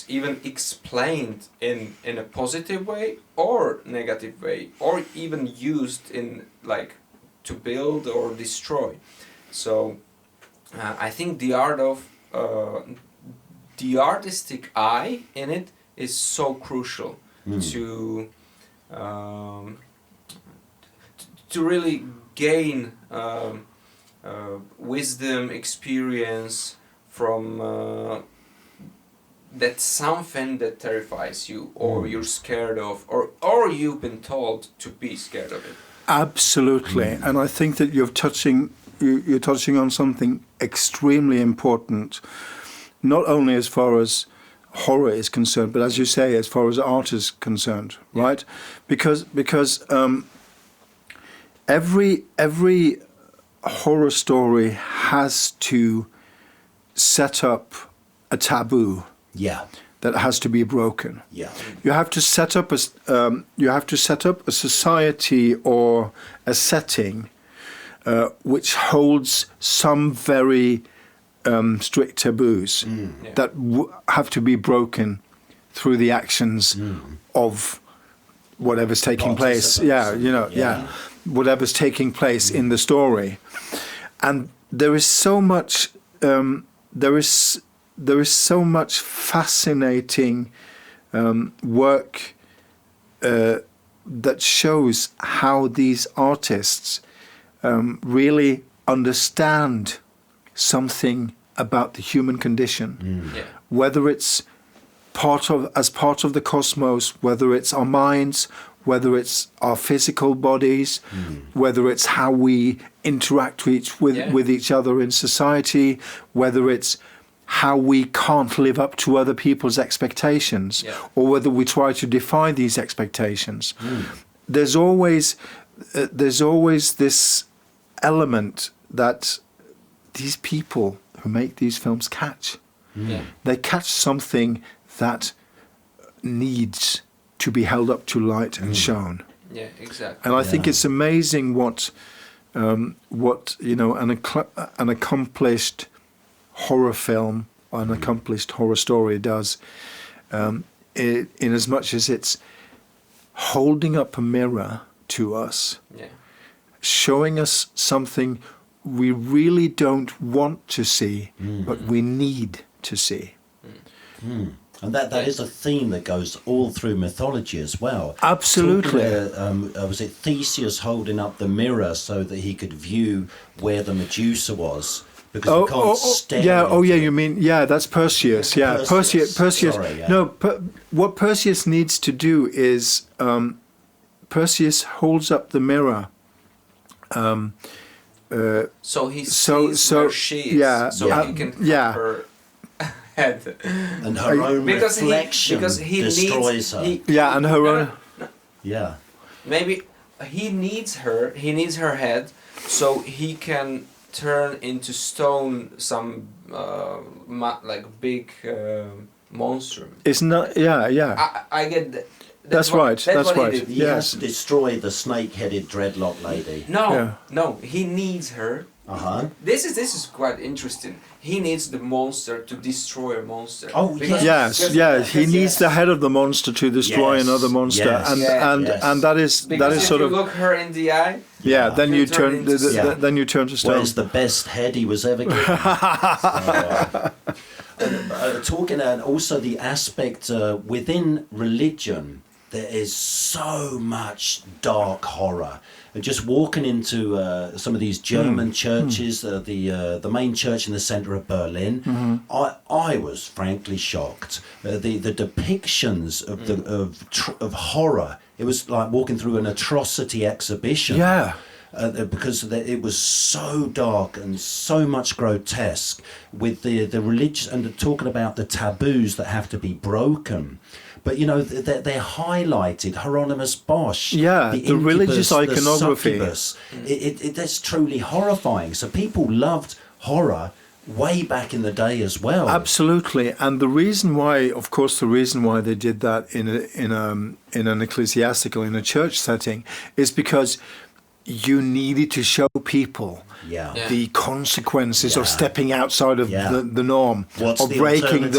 even explained in a positive way or negative way, or even used in like to build or destroy. So I think the art of the artistic eye in it is so crucial to really gain wisdom, experience from that something that terrifies you, or you're scared of, or you've been told to be scared of it. Absolutely, and I think that you're touching on something extremely important, not only as far as horror is concerned, but as you say, as far as art is concerned, right? Because every horror story has to set up a taboo. Yeah. That has to be broken. Yeah. You have to set up a society or a setting which holds some very strict taboos that have to be broken through the actions of whatever's taking place. Whatever's taking place in the story, and there is so much. There is so much fascinating work that shows how these artists really understand something about the human condition, whether it's part of the cosmos, whether it's our minds, whether it's our physical bodies, whether it's how we interact with each other in society, whether it's how we can't live up to other people's expectations, or whether we try to defy these expectations. There's always this element that these people who make these films catch. They catch something that needs to be held up to light and shown. Yeah, exactly. And I think it's amazing what an accomplished horror film, an accomplished horror story does, in as much as it's holding up a mirror to us, showing us something we really don't want to see, but we need to see. And that is a theme that goes all through mythology as well. Absolutely. Was it Theseus holding up the mirror so that he could view where the Medusa was? Because we can't stare. You mean, that's Perseus. Yeah, Perseus. Sorry, yeah. No, what Perseus needs to do is, Perseus holds up the mirror. So he sees where she is, he can cut her head. And her own reflection destroys her. And her own... Yeah. Maybe he needs her head, so he can turn into stone some like big monster. It's not, I get that. That's right. He has to destroy the snake-headed dreadlock lady. No, he needs her This is quite interesting. He needs the monster to destroy a monster. Oh, He needs the head of the monster to destroy another monster, and that is if sort you of look her in the eye. Then you turn then you turn to stone. Well, it's the best head he was ever given. Talking and also the aspect within religion, there is so much dark horror. And just walking into some of these German churches, the main church in the centre of Berlin, I was frankly shocked. The depictions of horror. It was like walking through an atrocity exhibition. Yeah. Because it was so dark and so much grotesque with the religious and talking about the taboos that have to be broken. But you know they're highlighted. Hieronymus Bosch, the religious iconography. That's truly horrifying. So people loved horror way back in the day as well. Absolutely, and the reason why they did that in an ecclesiastical, in a church setting, is because you needed to show people the consequences of stepping outside of the norm, of breaking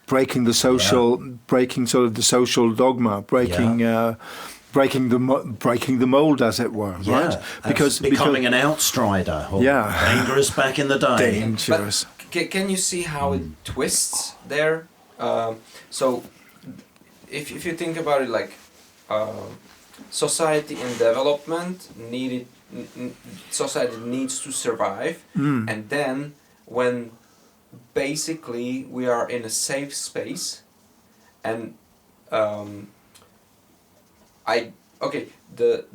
breaking the social, breaking sort of the social dogma, breaking the mold, as it were, right? Because becoming an outsider, dangerous back in the day. Dangerous. But can you see how it twists there? So, if you think about it, like. Society in development society needs to survive, and then when basically we are in a safe space, and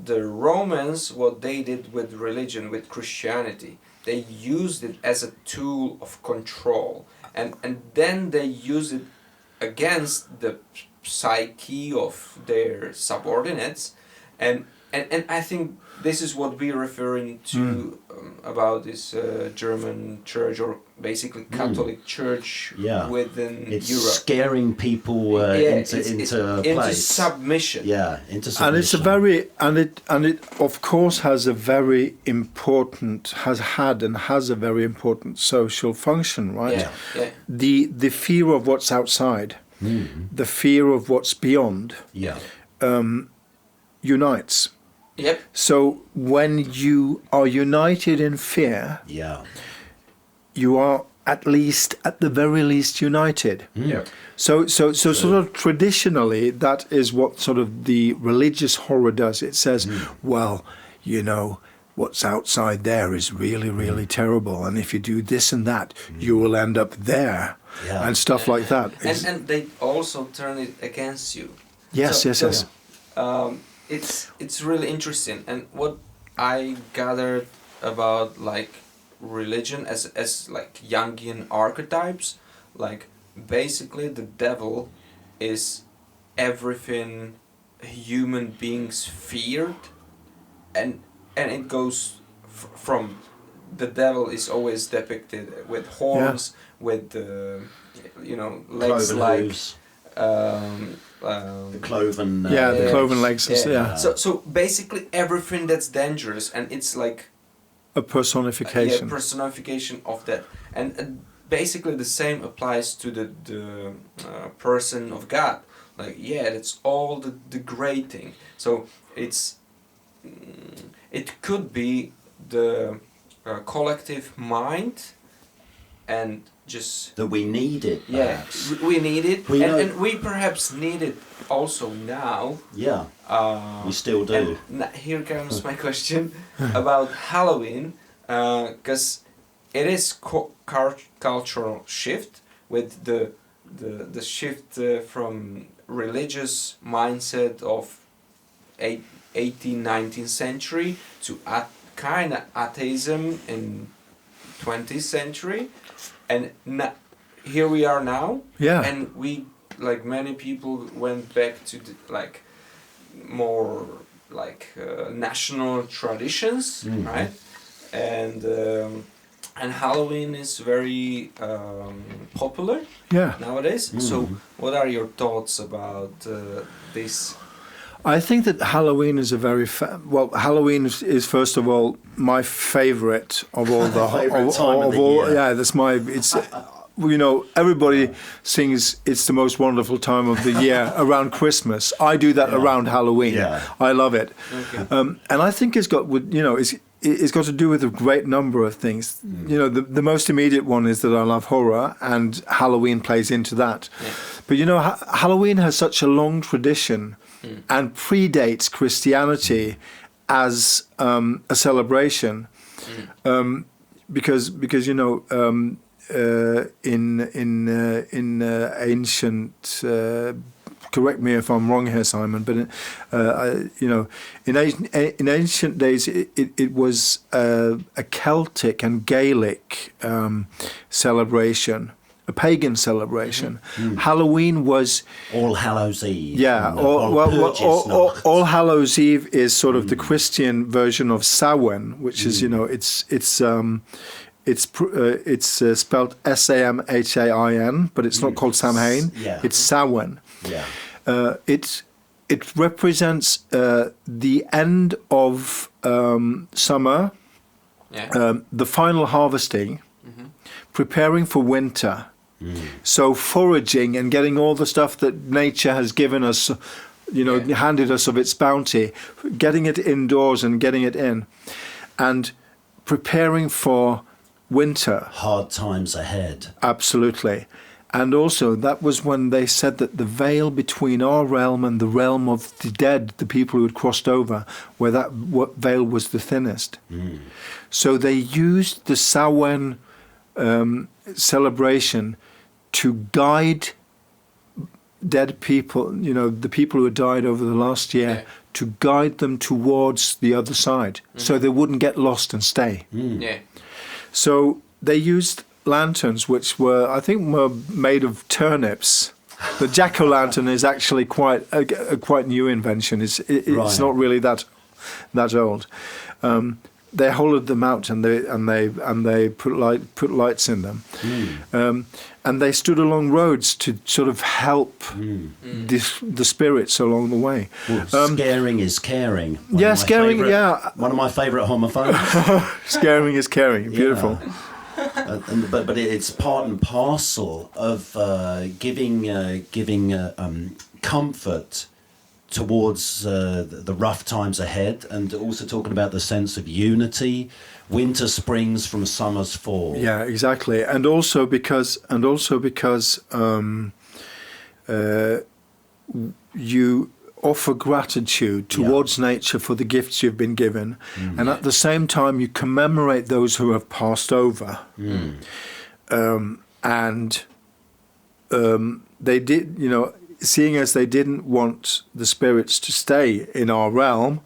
the Romans, what they did with religion, with Christianity, they used it as a tool of control, and then they used it against the psyche of their subordinates, and I think this is what we're referring to about this German church, or basically Catholic Church within it's Europe. Scaring people into submission. Into submission. And it's a very and it of course has a very important has a very important social function, right? The fear of what's outside. The fear of what's beyond unites. Yep. So when you are united in fear, you are at the very least united. So sort of traditionally, that is what sort of the religious horror does. It says, well, you know, what's outside there is really, really terrible, and if you do this and that, you will end up there. And stuff like that. And they also turn it against you. Yes. It's really interesting. And what I gathered about like religion as like Jungian archetypes, like basically the devil is everything human beings feared, and it goes from the devil is always depicted with horns, with legs cloven like hooves. The cloven the cloven legs. So basically everything that's dangerous, and it's like a personification. Personification of that, and basically the same applies to the person of God. Like that's all the degrading. So it could be the collective mind, and just that we need it. We need it, and we perhaps need it also now. We still do. Here comes my question about Halloween, because it is cultural shift with the shift from religious mindset of 18th, 19th century to kind of atheism in 20th century, and here we are now, and we, like many people, went back to like more like national traditions, right? And Halloween is very popular nowadays. So what are your thoughts about this? I think that Halloween is a very Halloween is first of all my favourite of all the Favourite time of the year. Yeah, that's my. It's everybody sings "It's the most wonderful time of the year" around Christmas. I do that around Halloween. Yeah. I love it, Okay. and I think it's got it's got to do with a great number of things. The most immediate one is that I love horror, and Halloween plays into that. Yeah. But Halloween has such a long tradition and predates Christianity as a celebration, because in ancient. Correct me if I'm wrong here, Simon. But in ancient days, it was a Celtic and Gaelic celebration, a pagan celebration. Halloween was All Hallows Eve. yeah. and the All Hallows Eve is sort of the Christian version of Samhain, which is it's spelled Samhain, but it's not called Samhain. Yeah. It's Samhain. Yeah. It represents the end of summer, the final harvesting, preparing for winter. So foraging and getting all the stuff that nature has given us, handed us of its bounty, getting it indoors and getting it in, and preparing for winter. Hard times ahead. Absolutely. And also, that was when they said that the veil between our realm and the realm of the dead, the people who had crossed over, where that veil was the thinnest. So they used the Samhain celebration to guide dead people, the people who had died over the last year, to guide them towards the other side, so they wouldn't get lost and stay. Yeah. So they used lanterns, which were made of turnips. The jack-o'-lantern is actually quite a quite new invention. It's Right. not really that old. They hollowed them out and they put lights in them, and they stood along roads to sort of help the spirits along the way. Well, scaring is caring. One of my favourite homophones. Scaring is caring. Beautiful. But it's part and parcel of giving comfort towards the rough times ahead, and also talking about the sense of unity. Winter springs from summer's fall. Yeah, exactly, and also because you offer gratitude towards nature for the gifts you've been given, and at the same time you commemorate those who have passed over, and they did, seeing as they didn't want the spirits to stay in our realm,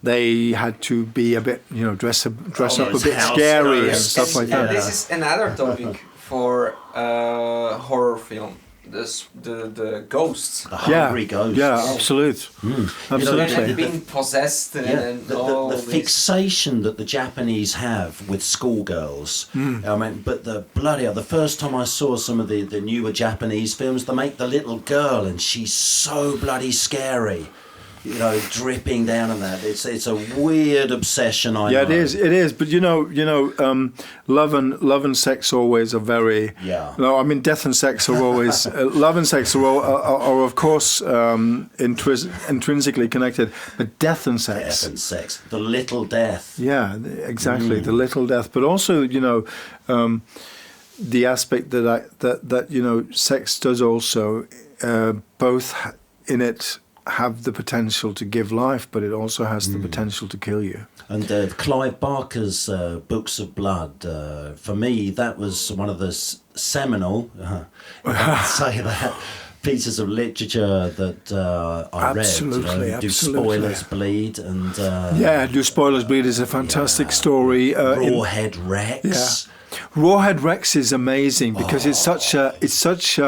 they had to be a bit, dress up a bit scary and stuff like that. This is another topic for horror film. The ghosts. The hungry ghosts. Yeah, absolutely. Absolutely. And being possessed and all the this. fixation that the Japanese have with schoolgirls. I mean, but the first time I saw some of the newer Japanese films, they make the little girl and she's so bloody scary. Dripping down on that. It's a weird obsession. I know. It is. But love and sex always are very. Yeah. No, I mean death and sex are always. Love and sex are of course intrinsically connected, but death and sex. Death and sex. The little death. Yeah, exactly. The little death, but also the aspect that sex does also both in it have the potential to give life, but it also has the potential to kill you. And Clive Barker's Books of Blood, for me, that was one of the seminal, if I can say that, pieces of literature that I read. Do Spoilers Bleed? And Do Spoilers Bleed is a fantastic story. Rawhead Rex. Yeah. Rawhead Rex is amazing because it's such it's such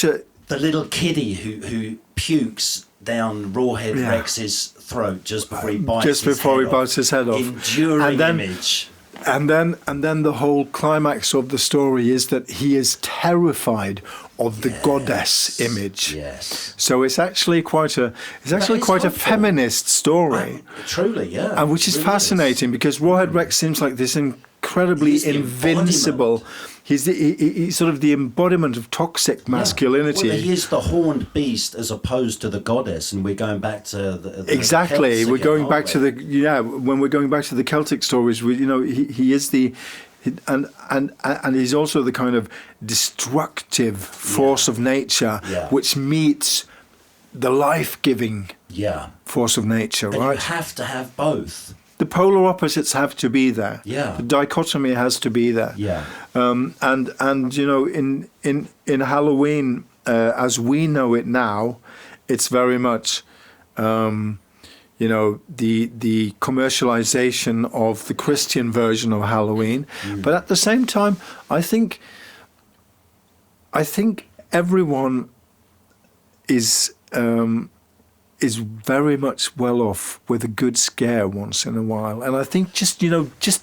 a... The little kiddie who pukes down Rawhead Rex's throat just before he bites his head off. His head off. Enduring image. And then the whole climax of the story is that he is terrified of the goddess image. Yes. So it's actually quite a hopeful. feminist story. Truly, yeah. And which is Really fascinating because Rawhead Rex seems like this incredibly He's the invincible. He's sort of the embodiment of toxic masculinity. Well, he is the horned beast as opposed to the goddess, and we're going back to the Exactly. Celts We're again, going aren't back to we? when we're going back to the Celtic stories, he is and he's also the kind of destructive force of nature, which meets the life-giving force of nature, But right? you have to have both. The polar opposites have to be there. Yeah. The dichotomy has to be there. Yeah. And in Halloween, as we know it now, it's very much, the commercialization of the Christian version of Halloween. But at the same time, I think everyone is very much well off with a good scare once in a while. And I think just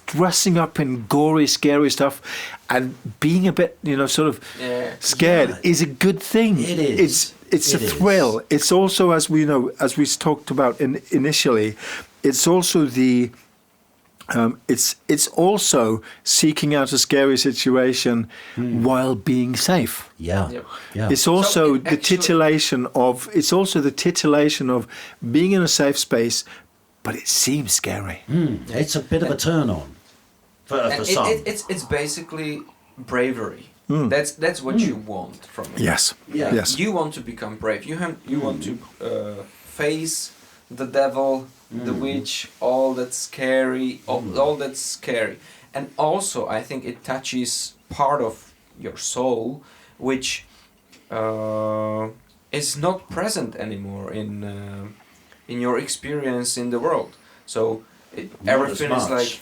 dressing up in gory, scary stuff and being a bit, sort of scared is a good thing. It is. It's a thrill. It's also, as we talked about initially, it's also it's also seeking out a scary situation while being safe. Yeah. Yep. Yeah. It's also So the titillation of being in a safe space, but it seems scary. It's a bit of a turn on for And some. it's basically bravery. That's what you want from it. Yes. Yeah. Yes. You want to become brave. You want to face the devil, the witch, all that's scary, all that's scary. And also, I think it touches part of your soul, which is not present anymore in your experience in the world. So everything is like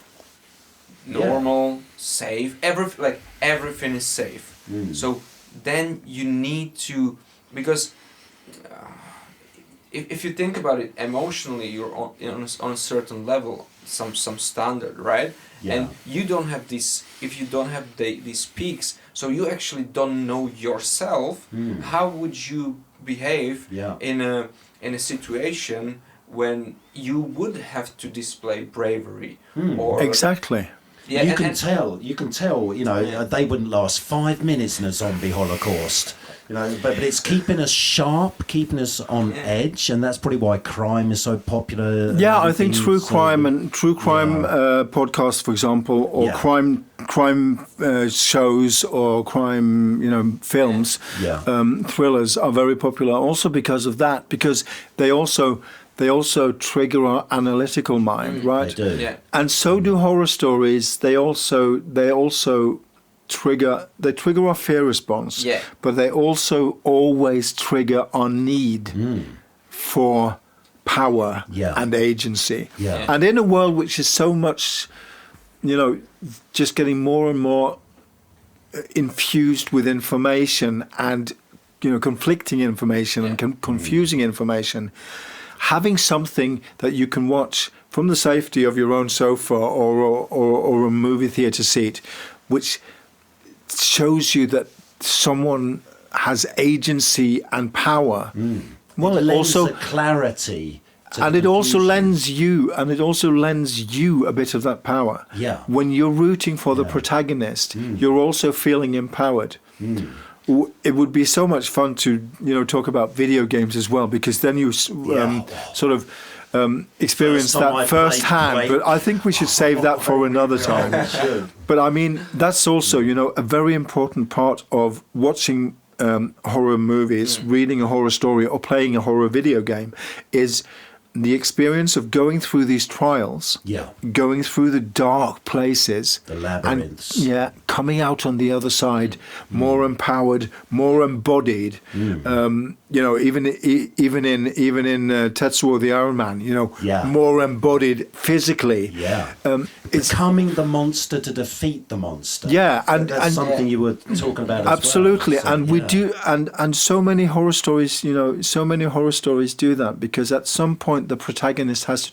normal, safe. Everything is safe. So then you need to, because if you think about it emotionally, you're on a certain level, some standard, right? Yeah. And you don't have this. If you don't have these peaks, so you actually don't know yourself. How would you behave in a situation when you would have to display bravery? Or Exactly. yeah, you can tell. They wouldn't last 5 minutes in a zombie holocaust. But it's keeping us sharp, keeping us on edge, and that's probably why crime is so popular. Yeah, I think true crime podcasts, for example, or crime shows or crime films, thrillers are very popular. Also because of that, because they also trigger our analytical mind, right? They do. Yeah. And so do horror stories. They also trigger our fear response. Yeah. But they also always trigger our need for power and agency. Yeah. And in a world which is so much, just getting more and more infused with information and conflicting information and confusing information, having something that you can watch from the safety of your own sofa or a movie theatre seat, which shows you that someone has agency and power. Well, it lends also the clarity, and it also lends you a bit of that power. Yeah. When you're rooting for the protagonist, you're also feeling empowered. It would be so much fun to talk about video games as well, because then you sort of experience First time I that firsthand. played But I think we should save that for another time. But I mean, that's also a very important part of watching horror movies, reading a horror story, or playing a horror video game, is the experience of going through these trials, going through the dark places, the labyrinths, and coming out on the other side more empowered, more embodied. Even in Tetsuo the Iron Man, more embodied physically. It's becoming the monster to defeat the monster. Yeah, and that's something you were talking about. Absolutely, as well. and we do, and so many horror stories, do that, because at some point the protagonist has to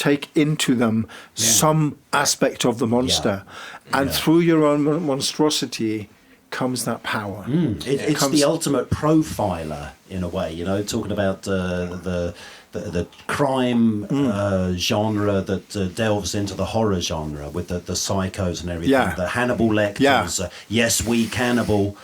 take into them some aspect of the monster, and through your own monstrosity comes that power. It's the ultimate profiler in a way, you know, talking about the crime genre that delves into the horror genre with the psychos and everything, the Hannibal Lecters, Yes We Cannibal.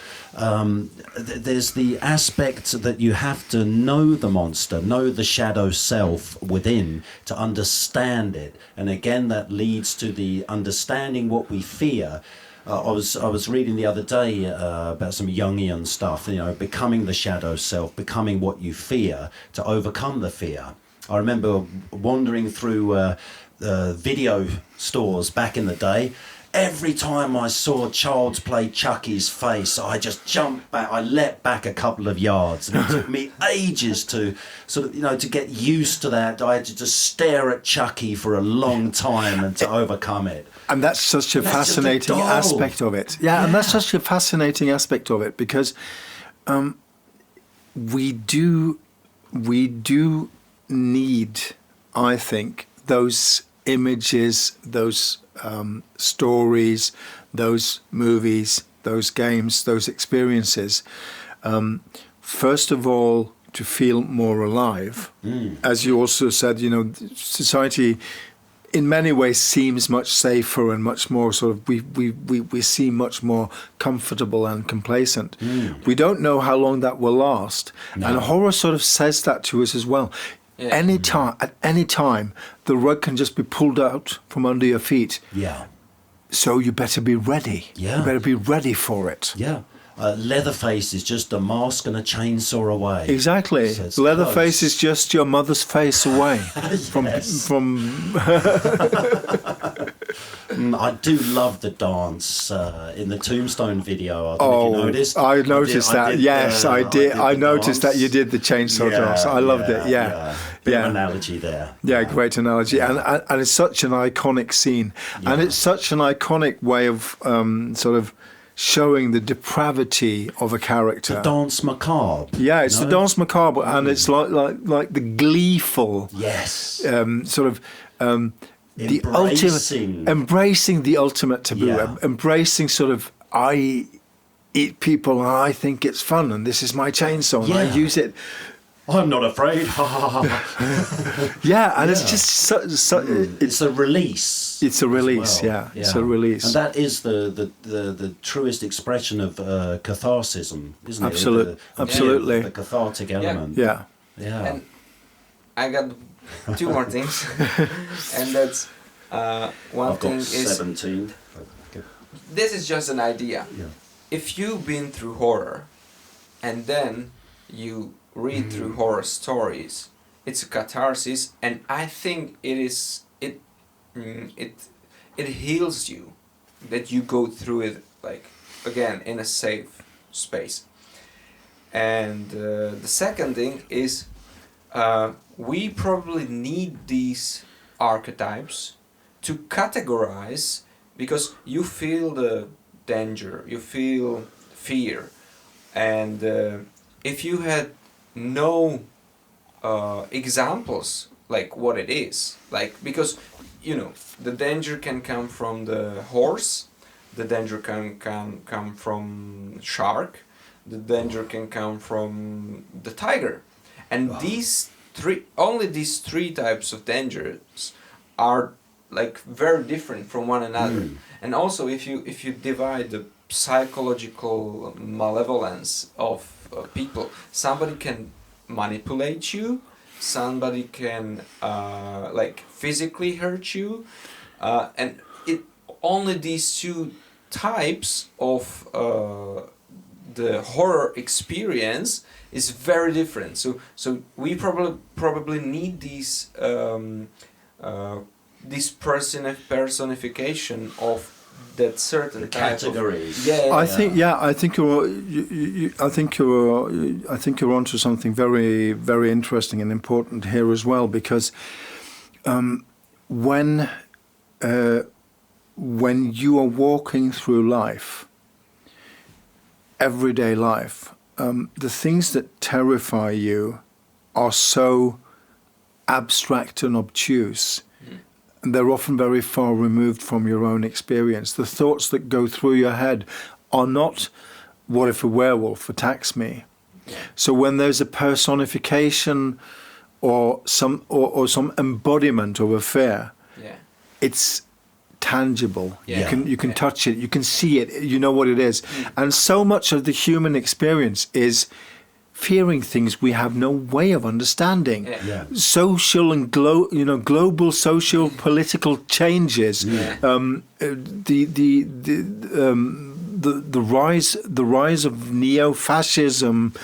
There's the aspect that you have to know the monster, know the shadow self within to understand it, and again that leads to the understanding what we fear. I was reading the other day about some Jungian stuff, you know, becoming the shadow self, becoming what you fear to overcome the fear. I remember wandering through video stores back in the day. Every time I saw Child's Play Chucky's face, I just jumped back. I leapt back a couple of yards, and it took me ages to sort of, you know, to get used to that. I had to just stare at Chucky for a long time and to overcome it. And that's such a fascinating aspect of it. Yeah, and that's such a fascinating aspect of it, because we do need, I think, those images, those stories, those movies, those games, those experiences. First of all, to feel more alive. As you also said, you know, society in many ways seems much safer and much more sort of, we seem much more comfortable and complacent. We don't know how long that will last. No. And horror sort of says that to us as well. Yeah. At any time, the rug can just be pulled out from under your feet. Yeah. So you better be ready. Yeah. You better be ready for it. Yeah. Leatherface is just a mask and a chainsaw away. Exactly. So Leatherface is just your mother's face away from. I do love the dance in the Tombstone video. I don't know if you noticed. I noticed that. Yes, I did. I noticed that you did the chainsaw dance. I loved it. Yeah. Bit of analogy there. Yeah, great analogy. And it's such an iconic scene. Yeah. And it's such an iconic way of sort of showing the depravity of a character. The danse macabre. Yeah, it's the danse macabre, and it's like the gleeful. Yes. Sort of. The ultimate, embracing the ultimate taboo, embracing sort of, I eat people and I think it's fun and this is my chainsaw and I use it. I'm not afraid. Yeah, and it's just it's a release. It's a release, well. It's a release. And that is the truest expression of catharsism, isn't it? Absolutely. The cathartic element. Yeah. And I got 2 more things, and that's one thing is 17. This is just an idea. Yeah. If you've been through horror, and then you read through horror stories, it's a catharsis, and I think it heals you that you go through it, like, again, in a safe space. And the second thing is we probably need these archetypes to categorize, because you feel the danger, you feel fear, and if you had no examples like what it is, like, because you know the danger can come from the horse, the danger can come from shark, the danger can come from the tiger, and these three types of dangers are like very different from one another. And also if you divide the psychological malevolence of people, somebody can manipulate you, somebody can like physically hurt you, and it only these 2 types of the horror experience is very different. So we probably need these this personification of that certain categories. I think you're onto something very, very interesting and important here as well, because when you are walking through life, everyday life, the things that terrify you are so abstract and obtuse and they're often very far removed from your own experience. The thoughts that go through your head are not, what if a werewolf attacks me? So when there's a personification or some embodiment of a fear, it's tangible. You can touch it, you can see it, you know what it is. And so much of the human experience is fearing things we have no way of understanding. Social and global social political changes, the rise of neo-fascism,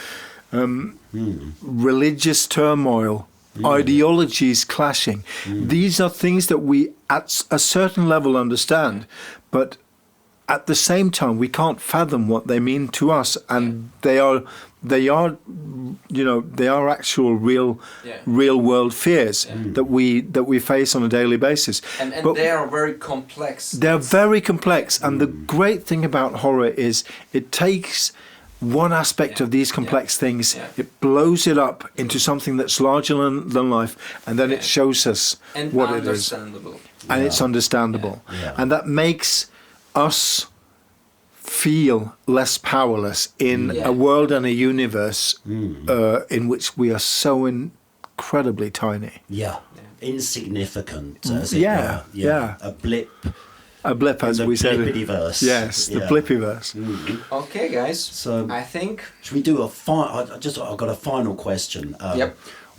religious turmoil, ideologies clashing. These are things that we at a certain level understand, but at the same time we can't fathom what they mean to us, and they are actual real world fears that we face on a daily basis. And they are very complex. They're very complex, and the great thing about horror is it takes one aspect of these complex things, it blows it up into something that's larger than life, and then it shows us what it is. And it's understandable. And that makes us feel less powerless in a world and a universe in which we are so incredibly tiny. Insignificant, as it were. A blip, as we said. Blippityverse. Yes, the Blippiverse. Okay, guys. So I think should we do I've got a final question.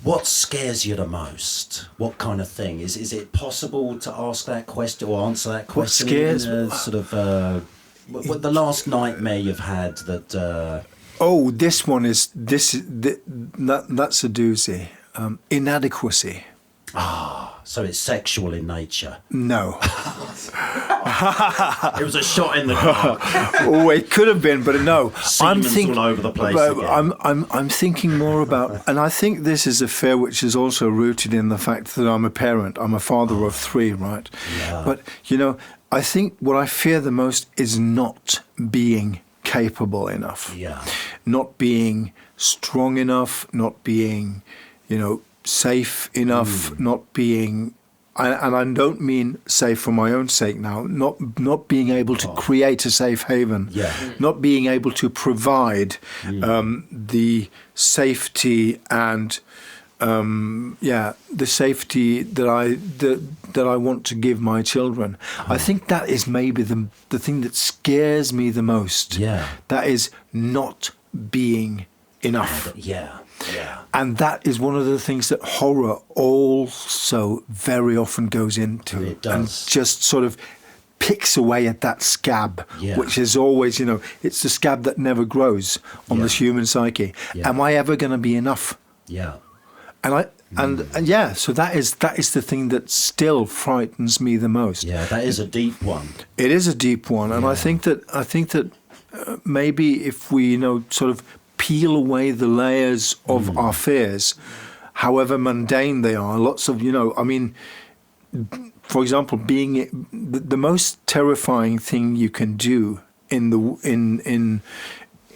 What scares you the most? What kind of thing? Is it possible to ask that question or answer that question? What scares? Sort of what the last nightmare you've had that? This one is that's a doozy. Inadequacy. So it's sexual in nature. No. It was a shot in the dark. It could have been, but no. I'm thinking all over the place again. I'm thinking more about, and I think this is a fear which is also rooted in the fact that I'm a parent. I'm a father of 3, right? But I think what I fear the most is not being capable enough. Not being strong enough. Not being, safe enough, not being, and I don't mean safe for my own sake now, not being able to create a safe haven, not being able to provide the safety and the safety that I want to give my children. I think that is maybe the thing that scares me the most. That is not being enough. And that is one of the things that horror also very often goes into. It does. And just sort of picks away at that scab, which is always, it's the scab that never grows on this human psyche. Am I ever going to be enough? So that is the thing that still frightens me the most. That is a deep one. It is a deep one, and I think that maybe if we sort of peel away the layers of our fears, however mundane they are. Lots of, for example, being the most terrifying thing you can do in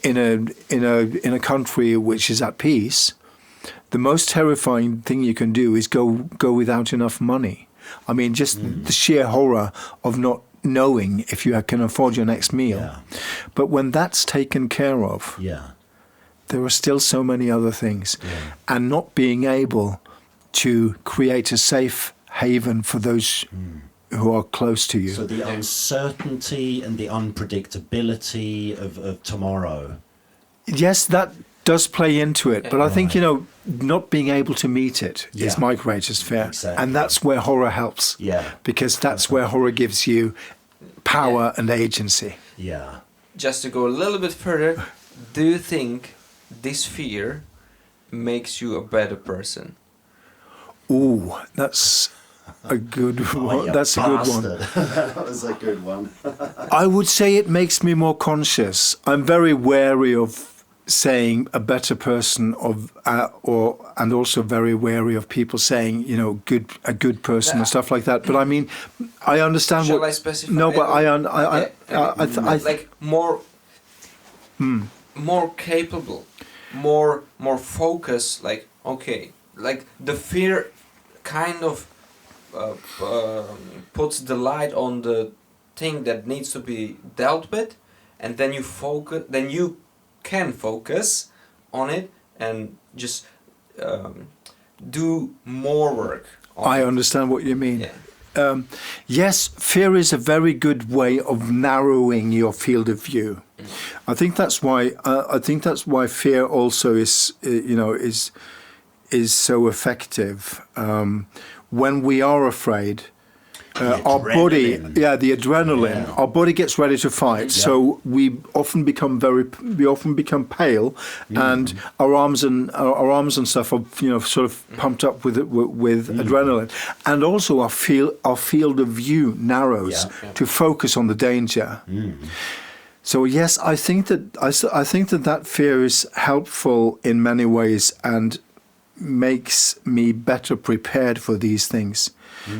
a country which is at peace. The most terrifying thing you can do is go without enough money. I mean, just the sheer horror of not knowing if you can afford your next meal. But when that's taken care of, there are still so many other things. And not being able to create a safe haven for those who are close to you. So the uncertainty and the unpredictability of tomorrow. Yes, that does play into it. But I think, not being able to meet it is my greatest fear. Exactly. And that's where horror helps. Because that's where horror gives you power and agency. Just to go a little bit further, do you think this fear makes you a better person? Ooh, that's a good one. That's a good one. That was a good one. I would say it makes me more conscious. I'm very wary of saying a better person and also very wary of people saying a good person and stuff like that. But I mean, I understand. Shall I specify? No, but I like more capable, more focused. Like the fear kind of puts the light on the thing that needs to be dealt with, and then you focus. Then you can focus on it and just do more work. I understand what you mean. Yeah. Yes, fear is a very good way of narrowing your field of view. I think that's why. I think that's why fear also is so effective. When we are afraid, our body, the adrenaline, our body gets ready to fight. Yeah. So we often become pale, and our arms and stuff are sort of pumped up with adrenaline, and also our field of view narrows to focus on the danger. So yes, I think that fear is helpful in many ways and makes me better prepared for these things.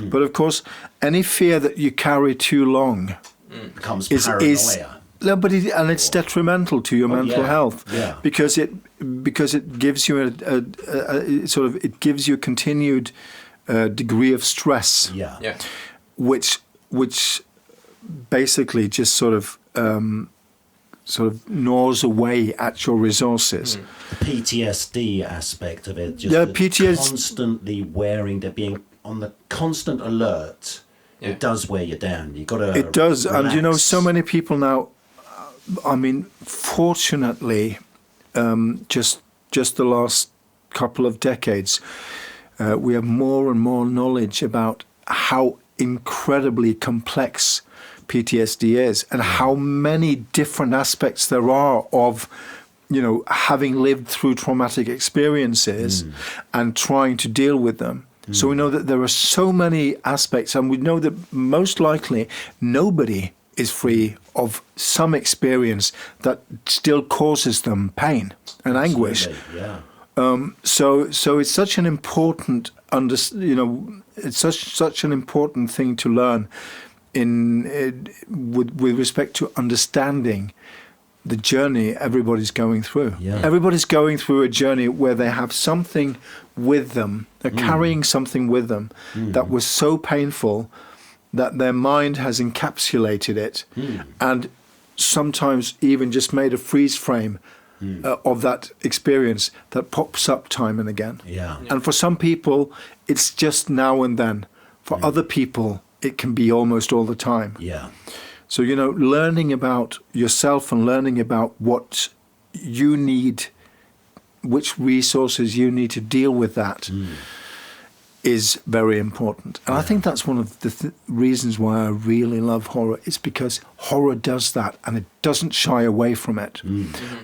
But of course, any fear that you carry too long becomes paranoia. And it's detrimental to your mental health because it gives you it gives you a continued degree of stress, which basically just sort of gnaws away at your resources. The PTSD aspect of it, just constantly being on the constant alert. It does wear you down. You got to. It does, relax. and so many people now. I mean, fortunately, just the last couple of decades, we have more and more knowledge about how incredibly complex PTSD is and how many different aspects there are of having lived through traumatic experiences and trying to deal with them. So we know that there are so many aspects, and we know that most likely nobody is free of some experience that still causes them pain and anguish. So it's such an important it's such an important thing to learn with respect to understanding the journey everybody's going through. Everybody's going through a journey where they have something with them, they're carrying something with them that was so painful that their mind has encapsulated it and sometimes even just made a freeze frame of that experience that pops up time and again. And for some people, it's just now and then. For other people, it can be almost all the time. So, learning about yourself and learning about what you need, which resources you need to deal with that is very important. And I think that's one of the reasons why I really love horror. It's because horror does that and it doesn't shy away from it.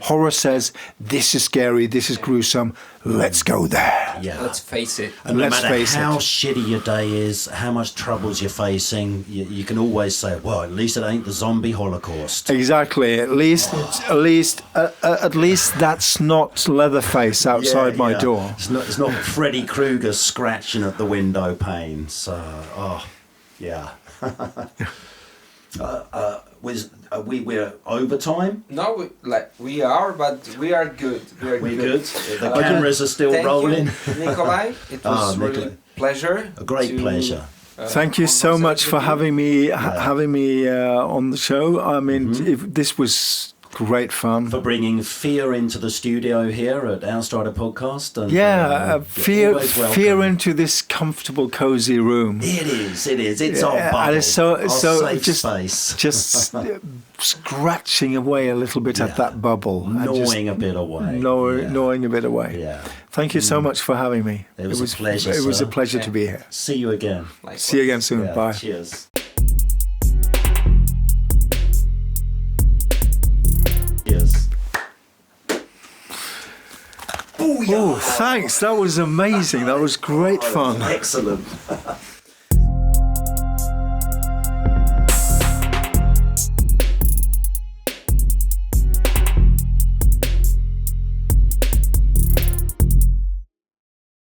Horror says, this is scary, this is gruesome, let's go there. Let's face it. And no matter how shitty your day is, how much troubles you're facing, you can always say, well, at least it ain't the zombie Holocaust. Exactly. At least that's not Leatherface outside my door. It's not Freddy Krueger scratching at the window pane. So, we're over time? No, we are, but we are good. We're good. The cameras are still rolling. Thank you, Nikolai. It was really a pleasure. A great pleasure. Thank you so much for having me on the show. I mean, this was great fun. For bringing fear into the studio here at Outstriders podcast. And, fear into this comfortable, cozy room. It is. It's our bubble. And it's so safe just space. Just scratching away a little bit at that bubble. Gnawing a bit away. Gnawing a bit away. Yeah. Thank you so much for having me. It was a pleasure, It was sir. a pleasure to be here. See you again. Likewise. See you again soon. Yeah, Bye. Cheers. Cheers. Oh, thanks. That was amazing. That was great fun. Excellent.